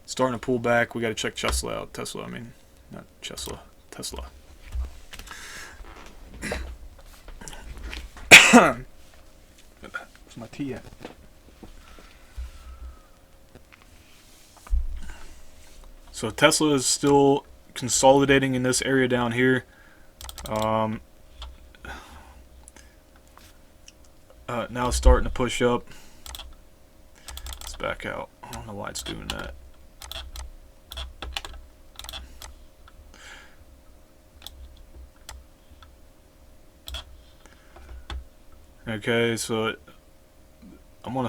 starting to pull back. We got to check Tesla out. I mean, not Tesla. Where's my tea at? So Tesla is still consolidating in this area down here. Now it's starting to push up. Let's back out. I don't know why it's doing that. Okay, so I'm gonna,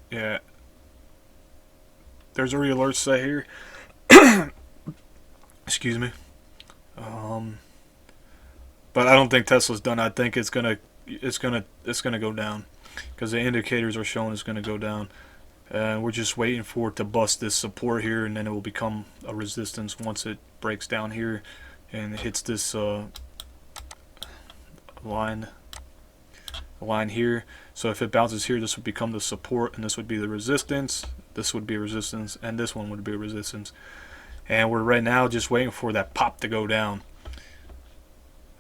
yeah. There's already alerts set here. Excuse me. But I don't think Tesla's done. I think it's gonna go down, because the indicators are showing it's gonna go down, and we're just waiting for it to bust this support here, and then it will become a resistance once it breaks down here and it hits this line here. So if it bounces here, this would become the support, and this would be the resistance. This would be a resistance, and this one would be a resistance. And we're right now just waiting for that pop to go down.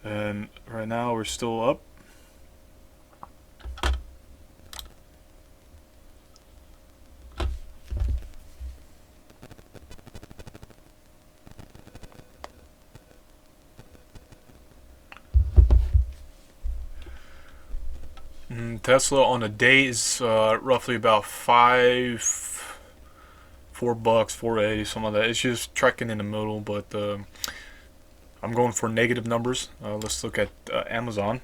And right now we're still up. Tesla on a day is roughly about $4, $4.80, something like that. It's just trekking in the middle, but I'm going for negative numbers. Let's look at Amazon.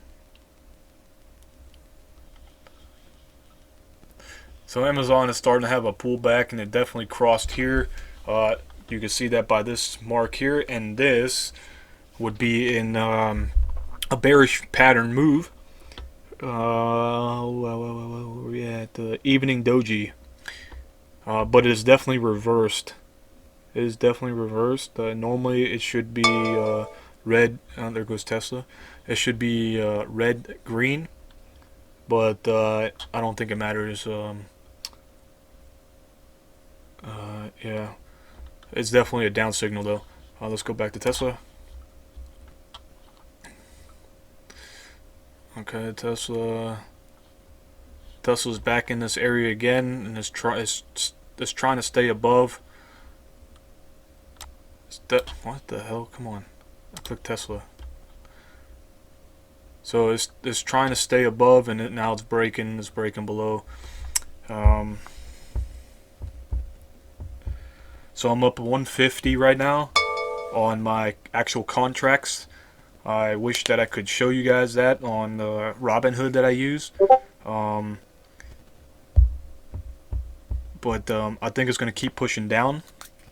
So Amazon is starting to have a pullback, and it definitely crossed here. You can see that by this mark here, and this would be in a bearish pattern move. Where we at? The evening doji. But it is definitely reversed. It is definitely reversed. Normally it should be red. There goes Tesla. It should be red, green. But I don't think it matters. Yeah. It's definitely a down signal though. Let's go back to Tesla. Okay, Tesla's back in this area again, and is trying to stay above. What the hell? Come on, I clicked Tesla. So it's trying to stay above, and now it's breaking. It's breaking below. So I'm up 150 right now on my actual contracts. I wish that I could show you guys that on the Robinhood that I use. But I think it's going to keep pushing down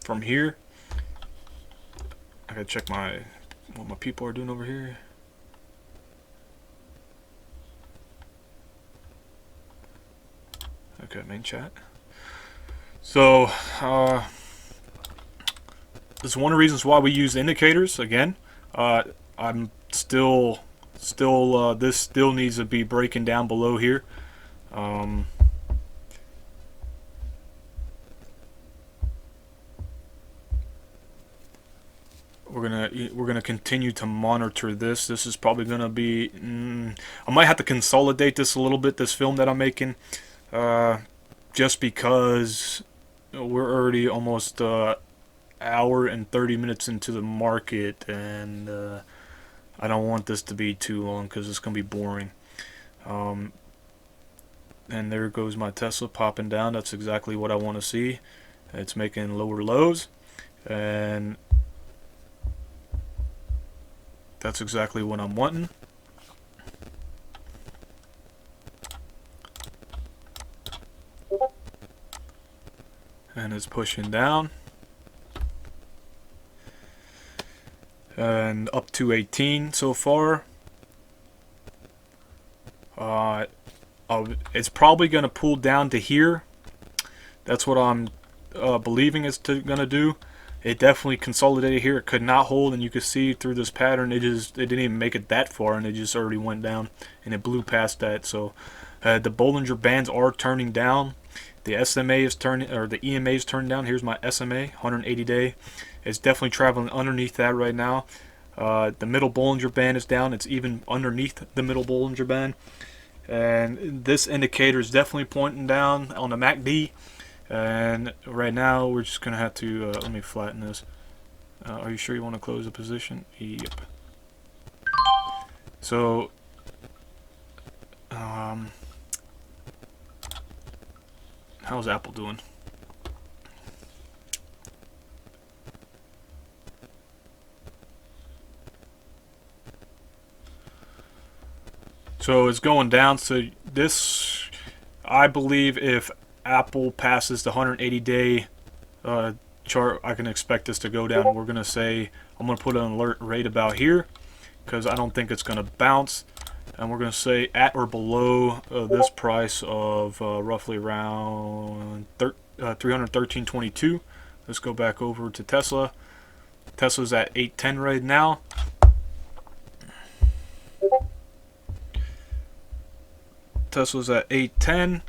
from here. I gotta check what my people are doing over here. Okay, main chat. So this is one of the reasons why we use indicators again. I'm still this still needs to be breaking down below here. We're gonna continue to monitor this. This is probably gonna be. I might have to consolidate this a little bit. This film that I'm making, just because we're already almost hour and 30 minutes into the market, and I don't want this to be too long because it's going to be boring. And there goes my Tesla popping down. That's exactly what I want to see. It's making lower lows, and that's exactly what I'm wanting. And it's pushing down. And up to 18 so far. It's probably going to pull down to here. That's what I'm believing it's going to do. It definitely consolidated here. It could not hold, and you could see through this pattern, it didn't even make it that far, and it just already went down, and it blew past that. So the Bollinger Bands are turning down. The SMA is turning, or the EMA is turning down. Here's my SMA, 180 day. It's definitely traveling underneath that right now. The middle Bollinger Band is down. It's even underneath the middle Bollinger Band. And this indicator is definitely pointing down on the MACD. And right now, we're just going to have to, let me flatten this. Are you sure you want to close the position? Yep. So, how's Apple doing? So it's going down. So this, I believe, if Apple passes the 180-day chart, I can expect this to go down. We're going to say, I'm going to put an alert right about here, because I don't think it's going to bounce. And we're going to say at or below this price of roughly around 313.22. Let's go back over to Tesla. Tesla's at 810 right now. Tesla's at 810.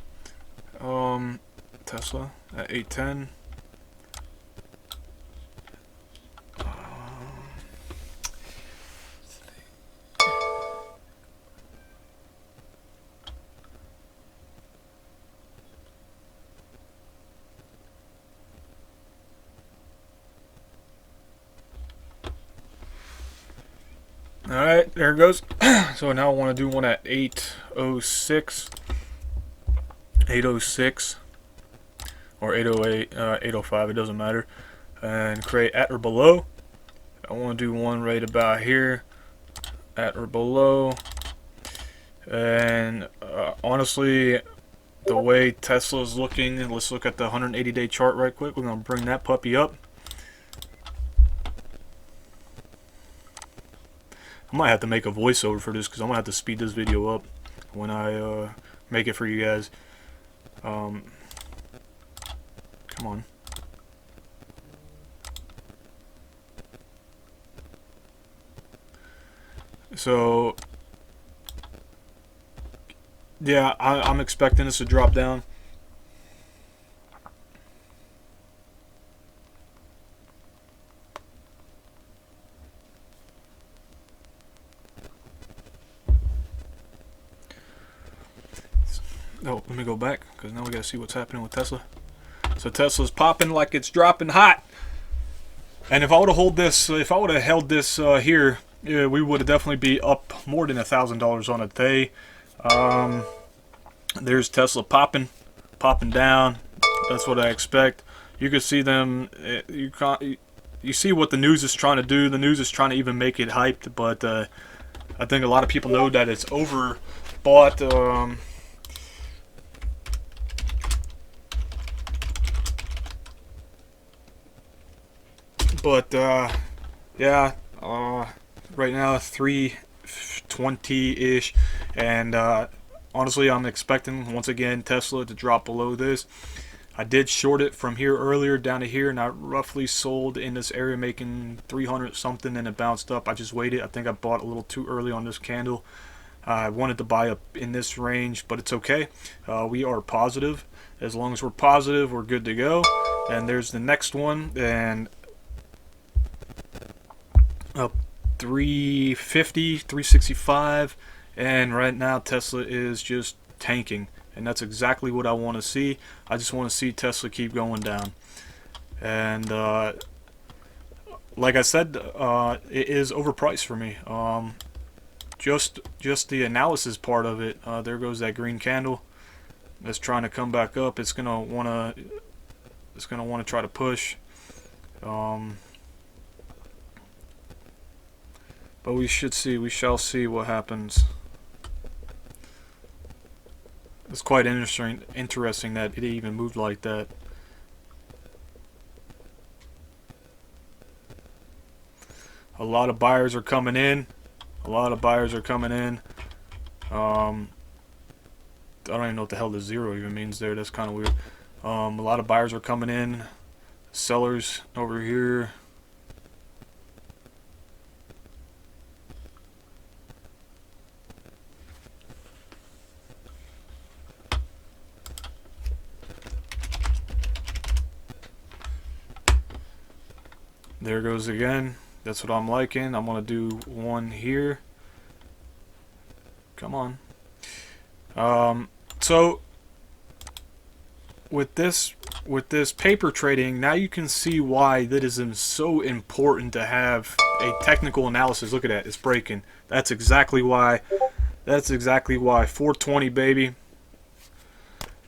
Tesla at 810. Alright, there it goes. So now I want to do one at 806. 806 or 808, 805, it doesn't matter. And create at or below. I want to do one right about here, at or below. And honestly, the way Tesla's looking, and let's look at the 180-day chart right quick. We're going to bring that puppy up. I might have to make a voiceover for this because I'm going to have to speed this video up when I make it for you guys. Come on. So, yeah, I'm expecting this to drop down. Oh, let me go back because now we got to see what's happening with Tesla. So Tesla's popping like it's dropping hot. And if I would have held this, here, yeah, we would definitely be up more than $1,000 on a day. There's Tesla popping down. That's what I expect. You can see them. You see what the news is trying to do. The news is trying to even make it hyped, but I think a lot of people know that it's overbought. Yeah, right now 320-ish, and honestly, I'm expecting once again Tesla to drop below this. I did short it from here earlier down to here, and I roughly sold in this area making 300 something, and it bounced up. I just waited. I think I bought a little too early on this candle. I wanted to buy up in this range, but it's okay. We are positive. As long as we're positive, we're good to go. And there's the next one, and up 350, 365, and right now Tesla is just tanking. and that's exactly what I want to see. I just want to see Tesla keep going down. And like I said, it is overpriced for me. Just the analysis part of it. There goes that green candle. That's trying to come back up. It's gonna wanna try to push. But we shall see what happens. It's quite interesting that it even moved like that. A lot of buyers are coming in. I don't even know what the hell the zero even means there. That's kind of weird. A lot of buyers are coming in. Sellers over here. There goes again. That's what I'm liking. I'm gonna do one here. Come on. So with this paper trading, now you can see why that is so important to have a technical analysis. Look at that, it's breaking. That's exactly why. 420, baby.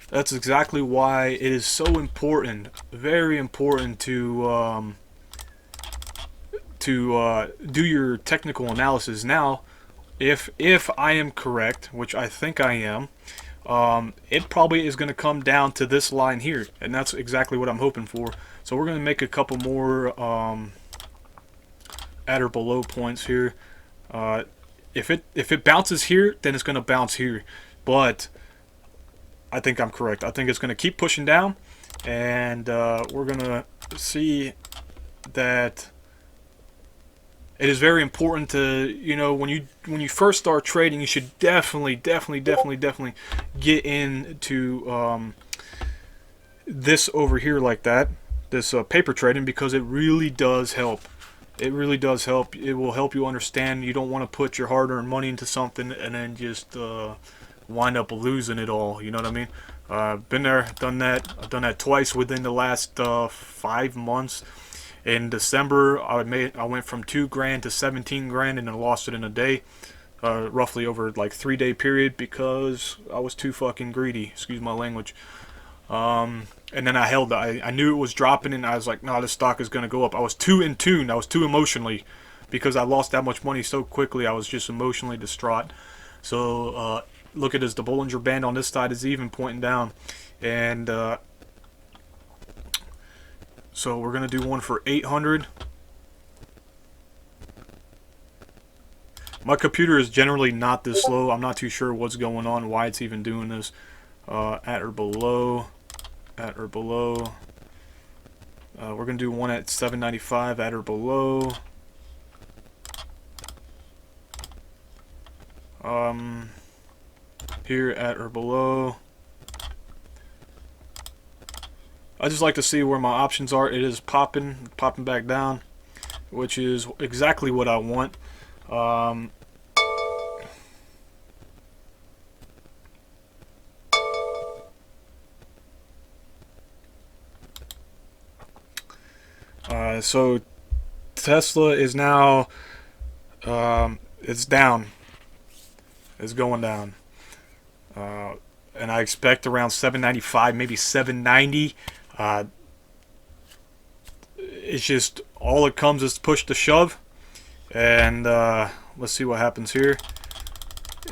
That's exactly why it is so important, very important to do your technical analysis. Now, if I am correct, which I think I am, it probably is going to come down to this line here, and that's exactly what I'm hoping for. So we're going to make a couple more at or below points here. If it bounces here, then it's going to bounce here, but I think I'm correct. I think it's going to keep pushing down, and we're going to see that it is very important to, you know, when you first start trading, you should definitely get into this over here like that, this paper trading, because it really does help. It really does help. It will help you understand. You don't want to put your hard-earned money into something and then just wind up losing it all. You know what I mean? Been there, done that. I've done that twice within the last 5 months. In December, I went from $2,000 to 17 grand, and I lost it in a day, roughly over like 3-day period, because I was too fucking greedy. Excuse my language. And then I held it. I knew it was dropping, and I was like, no, this stock is gonna go up. I was too in tune. I was too emotionally, because I lost that much money so quickly. I was just emotionally distraught. So look at this. The Bollinger Band on this side is even pointing down, and so we're going to do one for 800. My computer is generally not this slow. I'm not too sure what's going on, why it's even doing this. At or below. At or below. We're going to do one at 795, at or below. Here, at or below. I just like to see where my options are. It is popping back down, which is exactly what I want. So Tesla is now it's down. It's going down. And I expect around 795, maybe 790. It's just all it comes is push to shove, and let's see what happens here.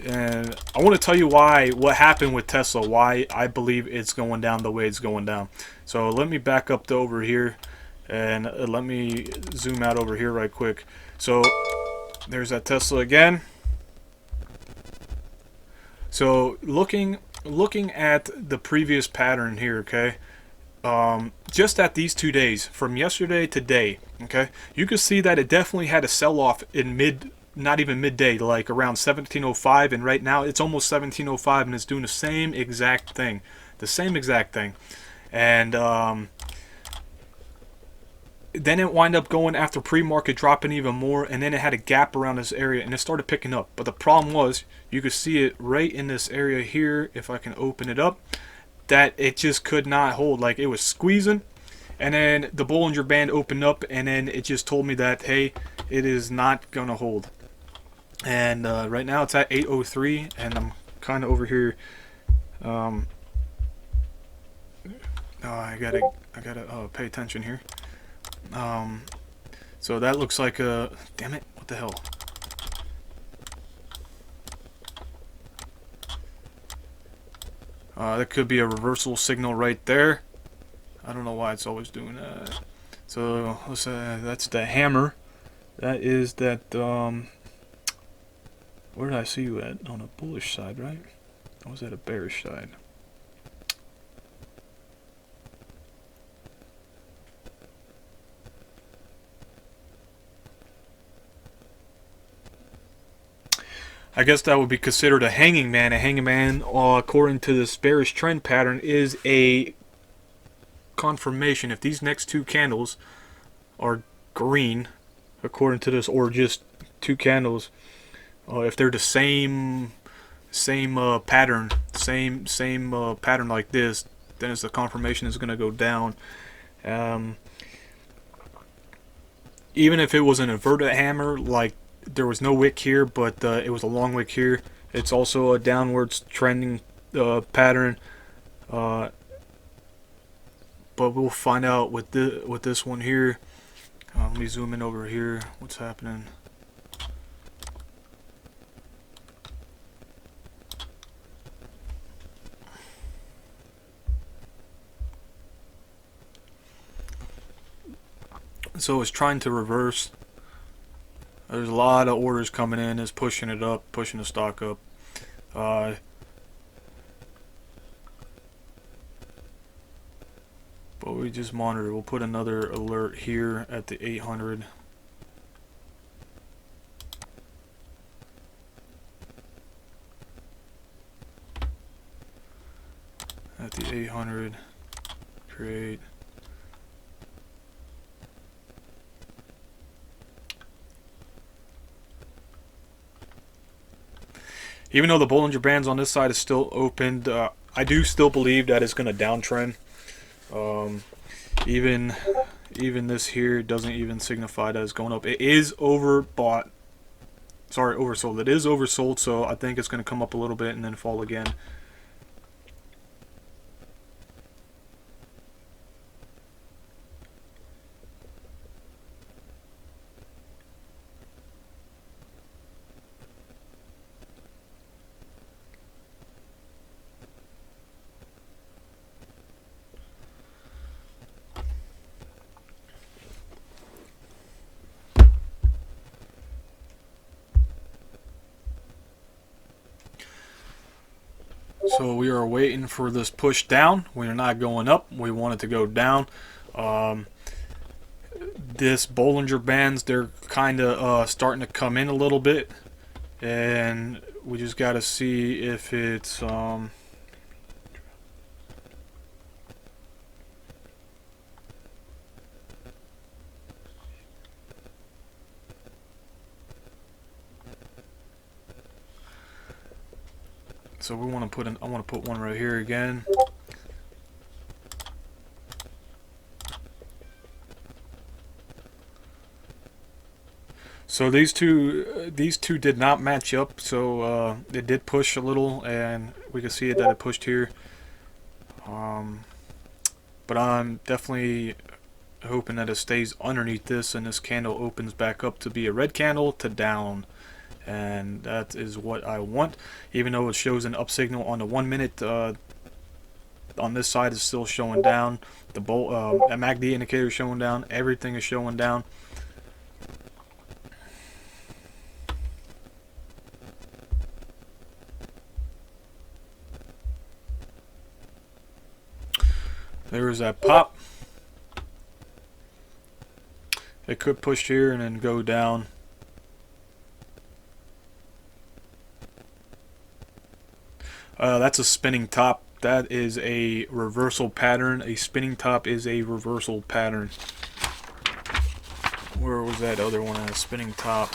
And I want to tell you what happened with Tesla, why I believe it's going down the way it's going down. So let me back up to over here, and let me zoom out over here right quick. So there's that Tesla again. So looking at the previous pattern here, okay, just at these 2 days, from yesterday to today, okay, you can see that it definitely had a sell-off in not even midday, like around 1705, and right now it's almost 1705, and it's doing the same exact thing, then it wound up going after pre-market, dropping even more, and then it had a gap around this area, and it started picking up. But the problem was, you could see it right in this area here, if I can open it up, that it just could not hold. Like, it was squeezing, and then the Bollinger Band opened up, and then it just told me that, hey, it is not gonna hold. And right now it's at 803, and I'm kind of over here. I gotta pay attention here. So that looks like a, damn it, what the hell? That could be a reversal signal right there. I don't know why it's always doing that. So let's that's the hammer. That is that. Where did I see you at? On a bullish side, right? Or was that a bearish side? I guess that would be considered a hanging man. A hanging man, according to this bearish trend pattern, is a confirmation. If these next two candles are green, according to this, or just two candles, if they're the same pattern, same pattern like this, then it's the confirmation is going to go down. Even if it was an inverted hammer, like there was no wick here, but it was a long wick here, it's also a downwards trending pattern. But we'll find out with this one here. Let me zoom in over here. What's happening? So it's trying to reverse. There's a lot of orders coming in. It's pushing it up, pushing the stock up. But we just monitor. We'll put another alert here at the 800. At the 800, create. Even though the Bollinger Bands on this side is still opened, I do still believe that it's going to downtrend. Even this here doesn't even signify that it's going up. It is overbought. Sorry, oversold. It is oversold, so I think it's going to come up a little bit and then fall again. So we are waiting for this push down. We are not going up. We want it to go down. This Bollinger Bands, they're kind of starting to come in a little bit, and we just got to see if it's so we want to put in, I want to put one right here again. So these two did not match up, so it did push a little, and we can see it that it pushed here. But I'm definitely hoping that it stays underneath this and this candle opens back up to be a red candle to down. And that is what I want, even though it shows an up signal on the 1 minute. On this side is still showing down. The MACD indicator is showing down. Everything is showing down. There is that pop. It could push here and then go down. That's a spinning top. That is a reversal pattern. A spinning top is a reversal pattern. Where was that other one at? Spinning top.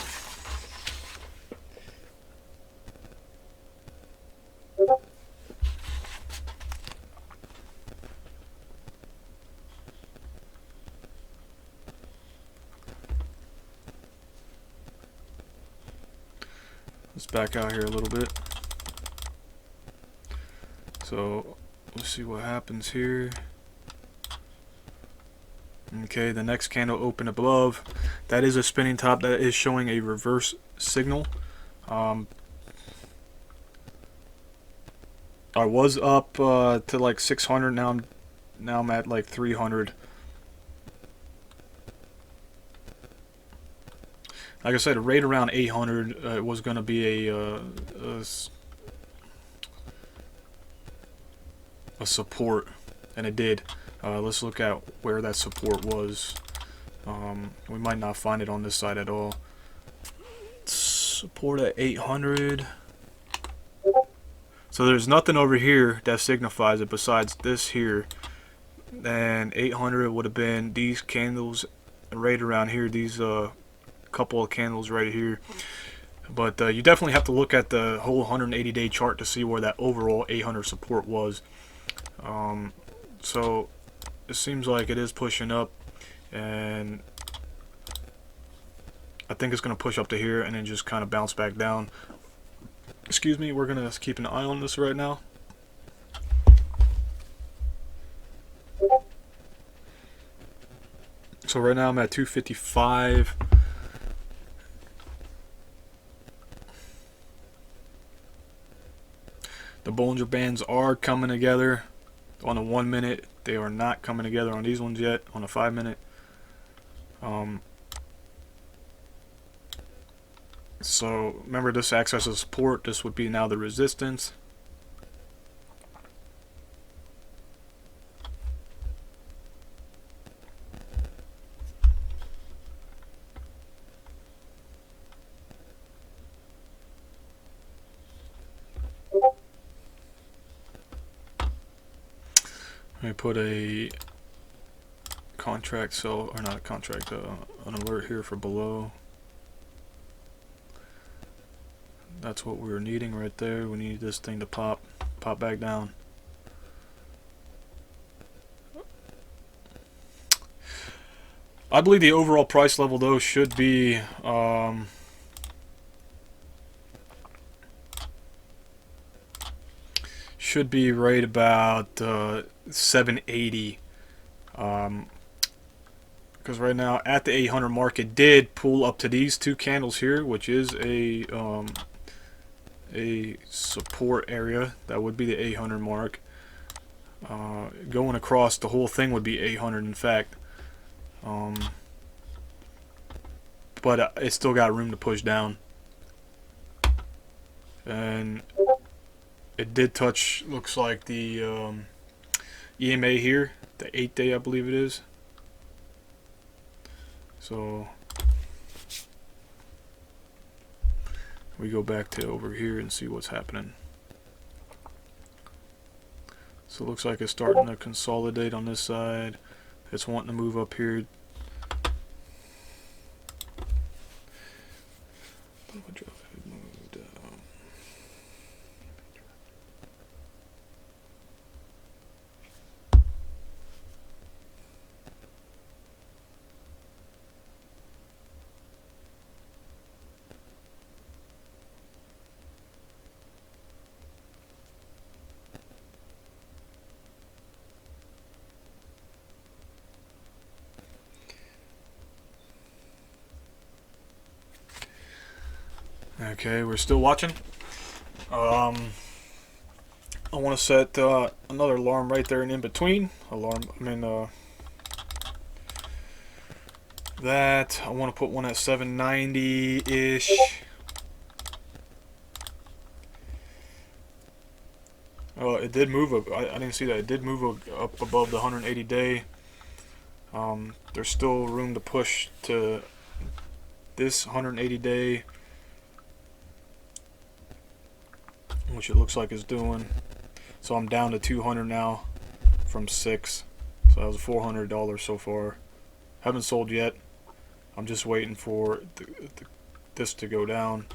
Let's back out here a little bit. So let's see what happens here. Okay, the next candle opened above. That is a spinning top. That is showing a reverse signal. I was up to like 600. Now I'm at like 300. Like I said, right around 800 was going to be a support, and it did. Let's look at where that support was. We might not find it on this side at all. Support at 800. So there's nothing over here that signifies it besides this here. And 800 would have been these candles right around here. These couple of candles right here. But you definitely have to look at the whole 180-day chart to see where that overall 800 support was. So it seems like it is pushing up, and I think it's going to push up to here and then just kind of bounce back down. Excuse me, we're going to keep an eye on this right now. So right now I'm at 255. The Bollinger Bands are coming together on the 1 minute. They are not coming together on these ones yet on the 5 minute. So remember, this acts as a support. This would be now the resistance. Let me put a contract sell, or not a contract, an alert here for below. That's what we were needing right there. We need this thing to pop back down. I believe the overall price level though should be right about 780, because right now at the 800 mark it did pull up to these two candles here, which is a support area. That would be the 800 mark. Going across the whole thing would be 800 in fact, but it still got room to push down, and it did touch, looks like, the EMA here, the 8-day I believe it is. So we go back to over here and see what's happening. So it looks like it's starting to consolidate on this side. It's wanting to move up here. Okay, we're still watching. I want to set another alarm right there and in between. That I want to put one at 790-ish. It did move up. I didn't see that. It did move up above the 180-day. There's still room to push to this 180-day, which it looks like it's doing. So I'm down to 200 now from 6. So that was $400 so far. Haven't sold yet. I'm just waiting for this to go down.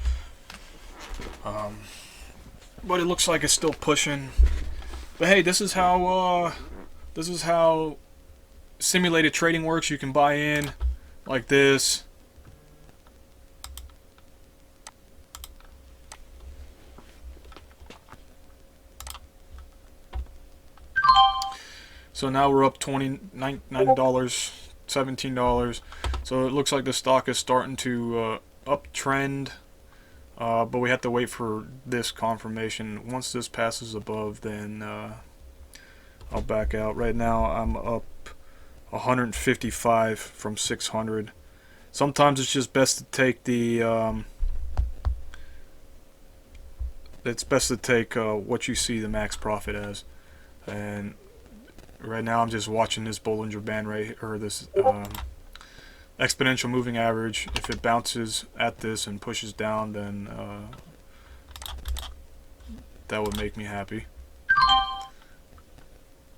But it looks like it's still pushing. But hey, this is how simulated trading works. You can buy in like this. So now we're up $29, $17. So it looks like the stock is starting to uptrend. But we have to wait for this confirmation. Once this passes above, then I'll back out. Right now I'm up 155 from 600. Sometimes it's just best to take the it's best to take what you see the max profit as. And right now I'm just watching this Bollinger Band right here, or this exponential moving average. If it bounces at this and pushes down, then that would make me happy.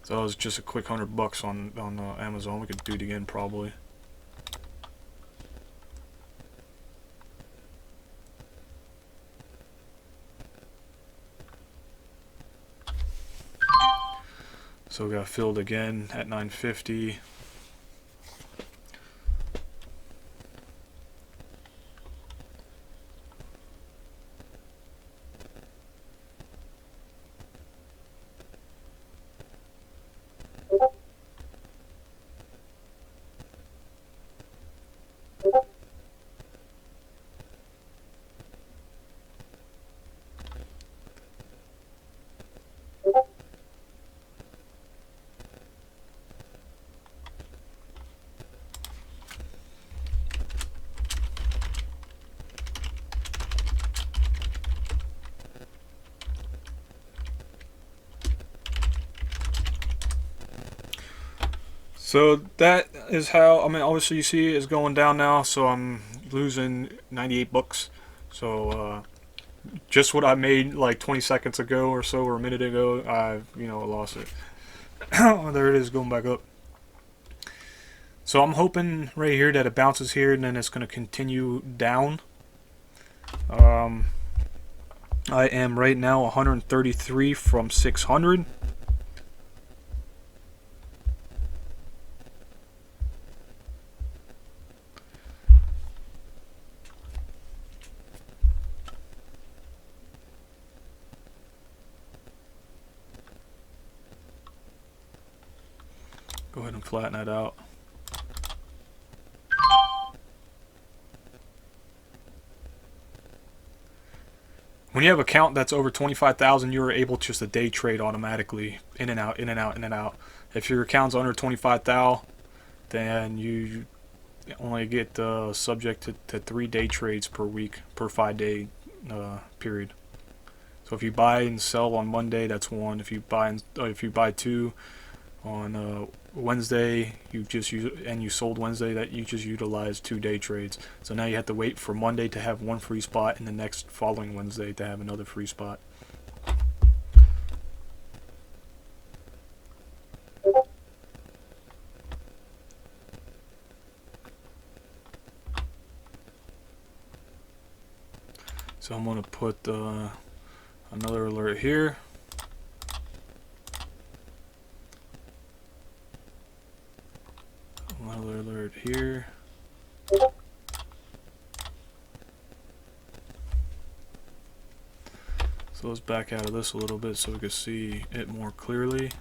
So that was just a quick $100 on Amazon. We could do it again probably. So we got filled again at 950. So that is how, I mean, obviously you see it's going down now, so I'm losing $98. So just what I made like 20 seconds ago or so, or a minute ago, I've, lost it. There it is, going back up. So I'm hoping right here that it bounces here and then it's going to continue down. I am right now 133 from 600. Go ahead and flatten that out. When you have a count that's over 25,000, you're able just to day trade automatically, in and out, in and out, in and out. If your account's under 25,000, then you only get subject to 3 day trades per week, per 5-day period. So if you buy and sell on Monday, that's 1. If you buy 2 on Wednesday, you sold Wednesday, that you just utilized 2 day trades. So now you have to wait for Monday to have 1 free spot and the next following Wednesday to have another free spot. So I'm going to put another alert here. Another alert here. So let's back out of this a little bit so we can see it more clearly.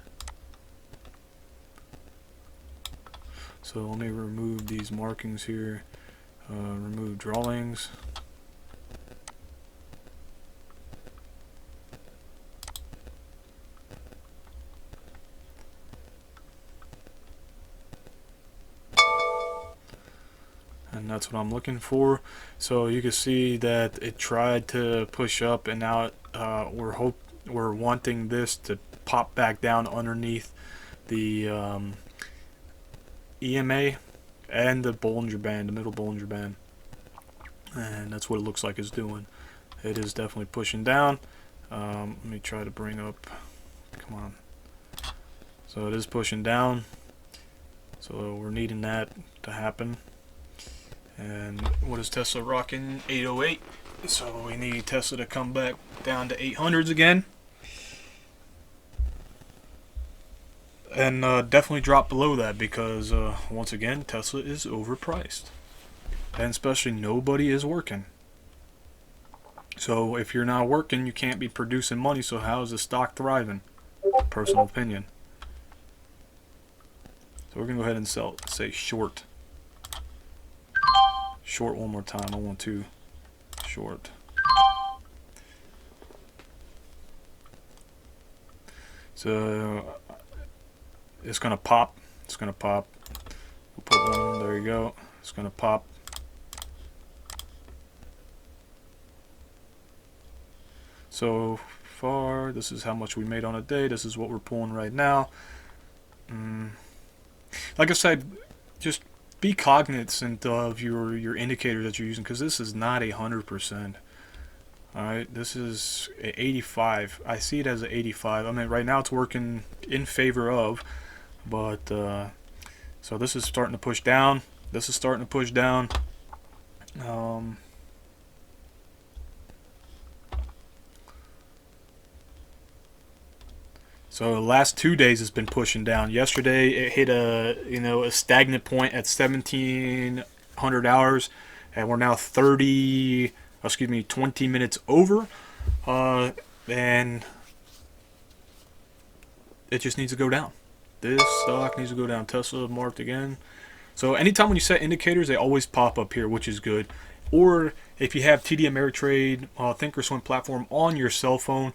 So let me remove these markings here. Remove drawings. And that's what I'm looking for. So you can see that it tried to push up, and now we're wanting this to pop back down underneath the EMA and the Bollinger Band, the middle Bollinger Band, and that's what it looks like it's doing. It is definitely pushing down. Let me try to bring up, come on. So it is pushing down, so we're needing that to happen. And what is Tesla rocking? 808. So we need Tesla to come back down to 800s again. And definitely drop below that, because once again, Tesla is overpriced. And especially nobody is working. So if you're not working, you can't be producing money, so how is the stock thriving? Personal opinion. So we're going to go ahead and say short. Short one more time. I want to short. So it's going to pop. It's going to pop. We'll put one. There you go. It's going to pop. So far, this is how much we made on a day. This is what we're pulling right now. Like I said, just be cognizant of your indicator that you're using, because this is not 100%. Alright, this is 85. I see it as an 85. I mean, right now it's working in favor of, but so this is starting to push down. This is starting to push down. So the last 2 days has been pushing down. Yesterday it hit a stagnant point at 1700 hours, and we're now 20 minutes over, and it just needs to go down. This stock needs to go down. Tesla marked again. So anytime when you set indicators, they always pop up here, which is good. Or if you have TD Ameritrade Thinkorswim platform on your cell phone,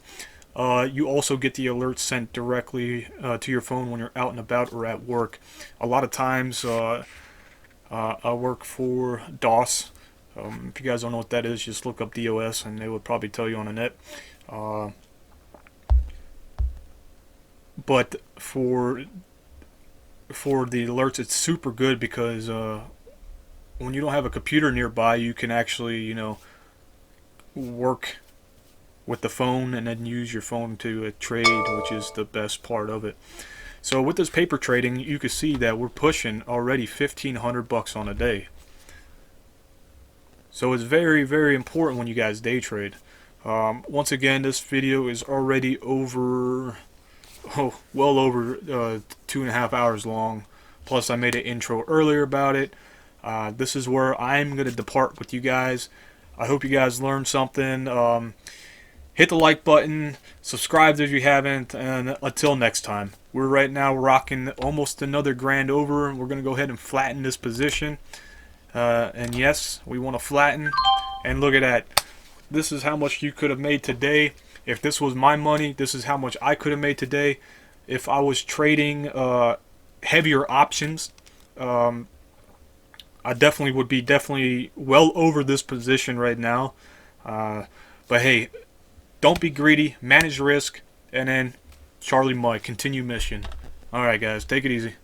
you also get the alerts sent directly to your phone when you're out and about or at work. A lot of times I work for DOS. If you guys don't know what that is, just look up DOS and they would probably tell you on the net. But for the alerts, it's super good, because when you don't have a computer nearby, you can actually work with the phone and then use your phone to trade, which is the best part of it. So with this paper trading, you can see that we're pushing already $1,500 on a day. So it's very, very important when you guys day trade. Once again, this video is already over, well over 2.5 hours long. Plus I made an intro earlier about it. This is where I'm going to depart with you guys. I hope you guys learned something. Hit the like button, subscribe if you haven't, and until next time. We're right now rocking almost another grand over. We're going to go ahead and flatten this position. And yes, we want to flatten. And look at that. This is how much you could have made today. If this was my money, this is how much I could have made today. If I was trading heavier options, I definitely would be well over this position right now. But hey, don't be greedy, manage risk, and then Charlie Mike, continue mission. Alright guys, take it easy.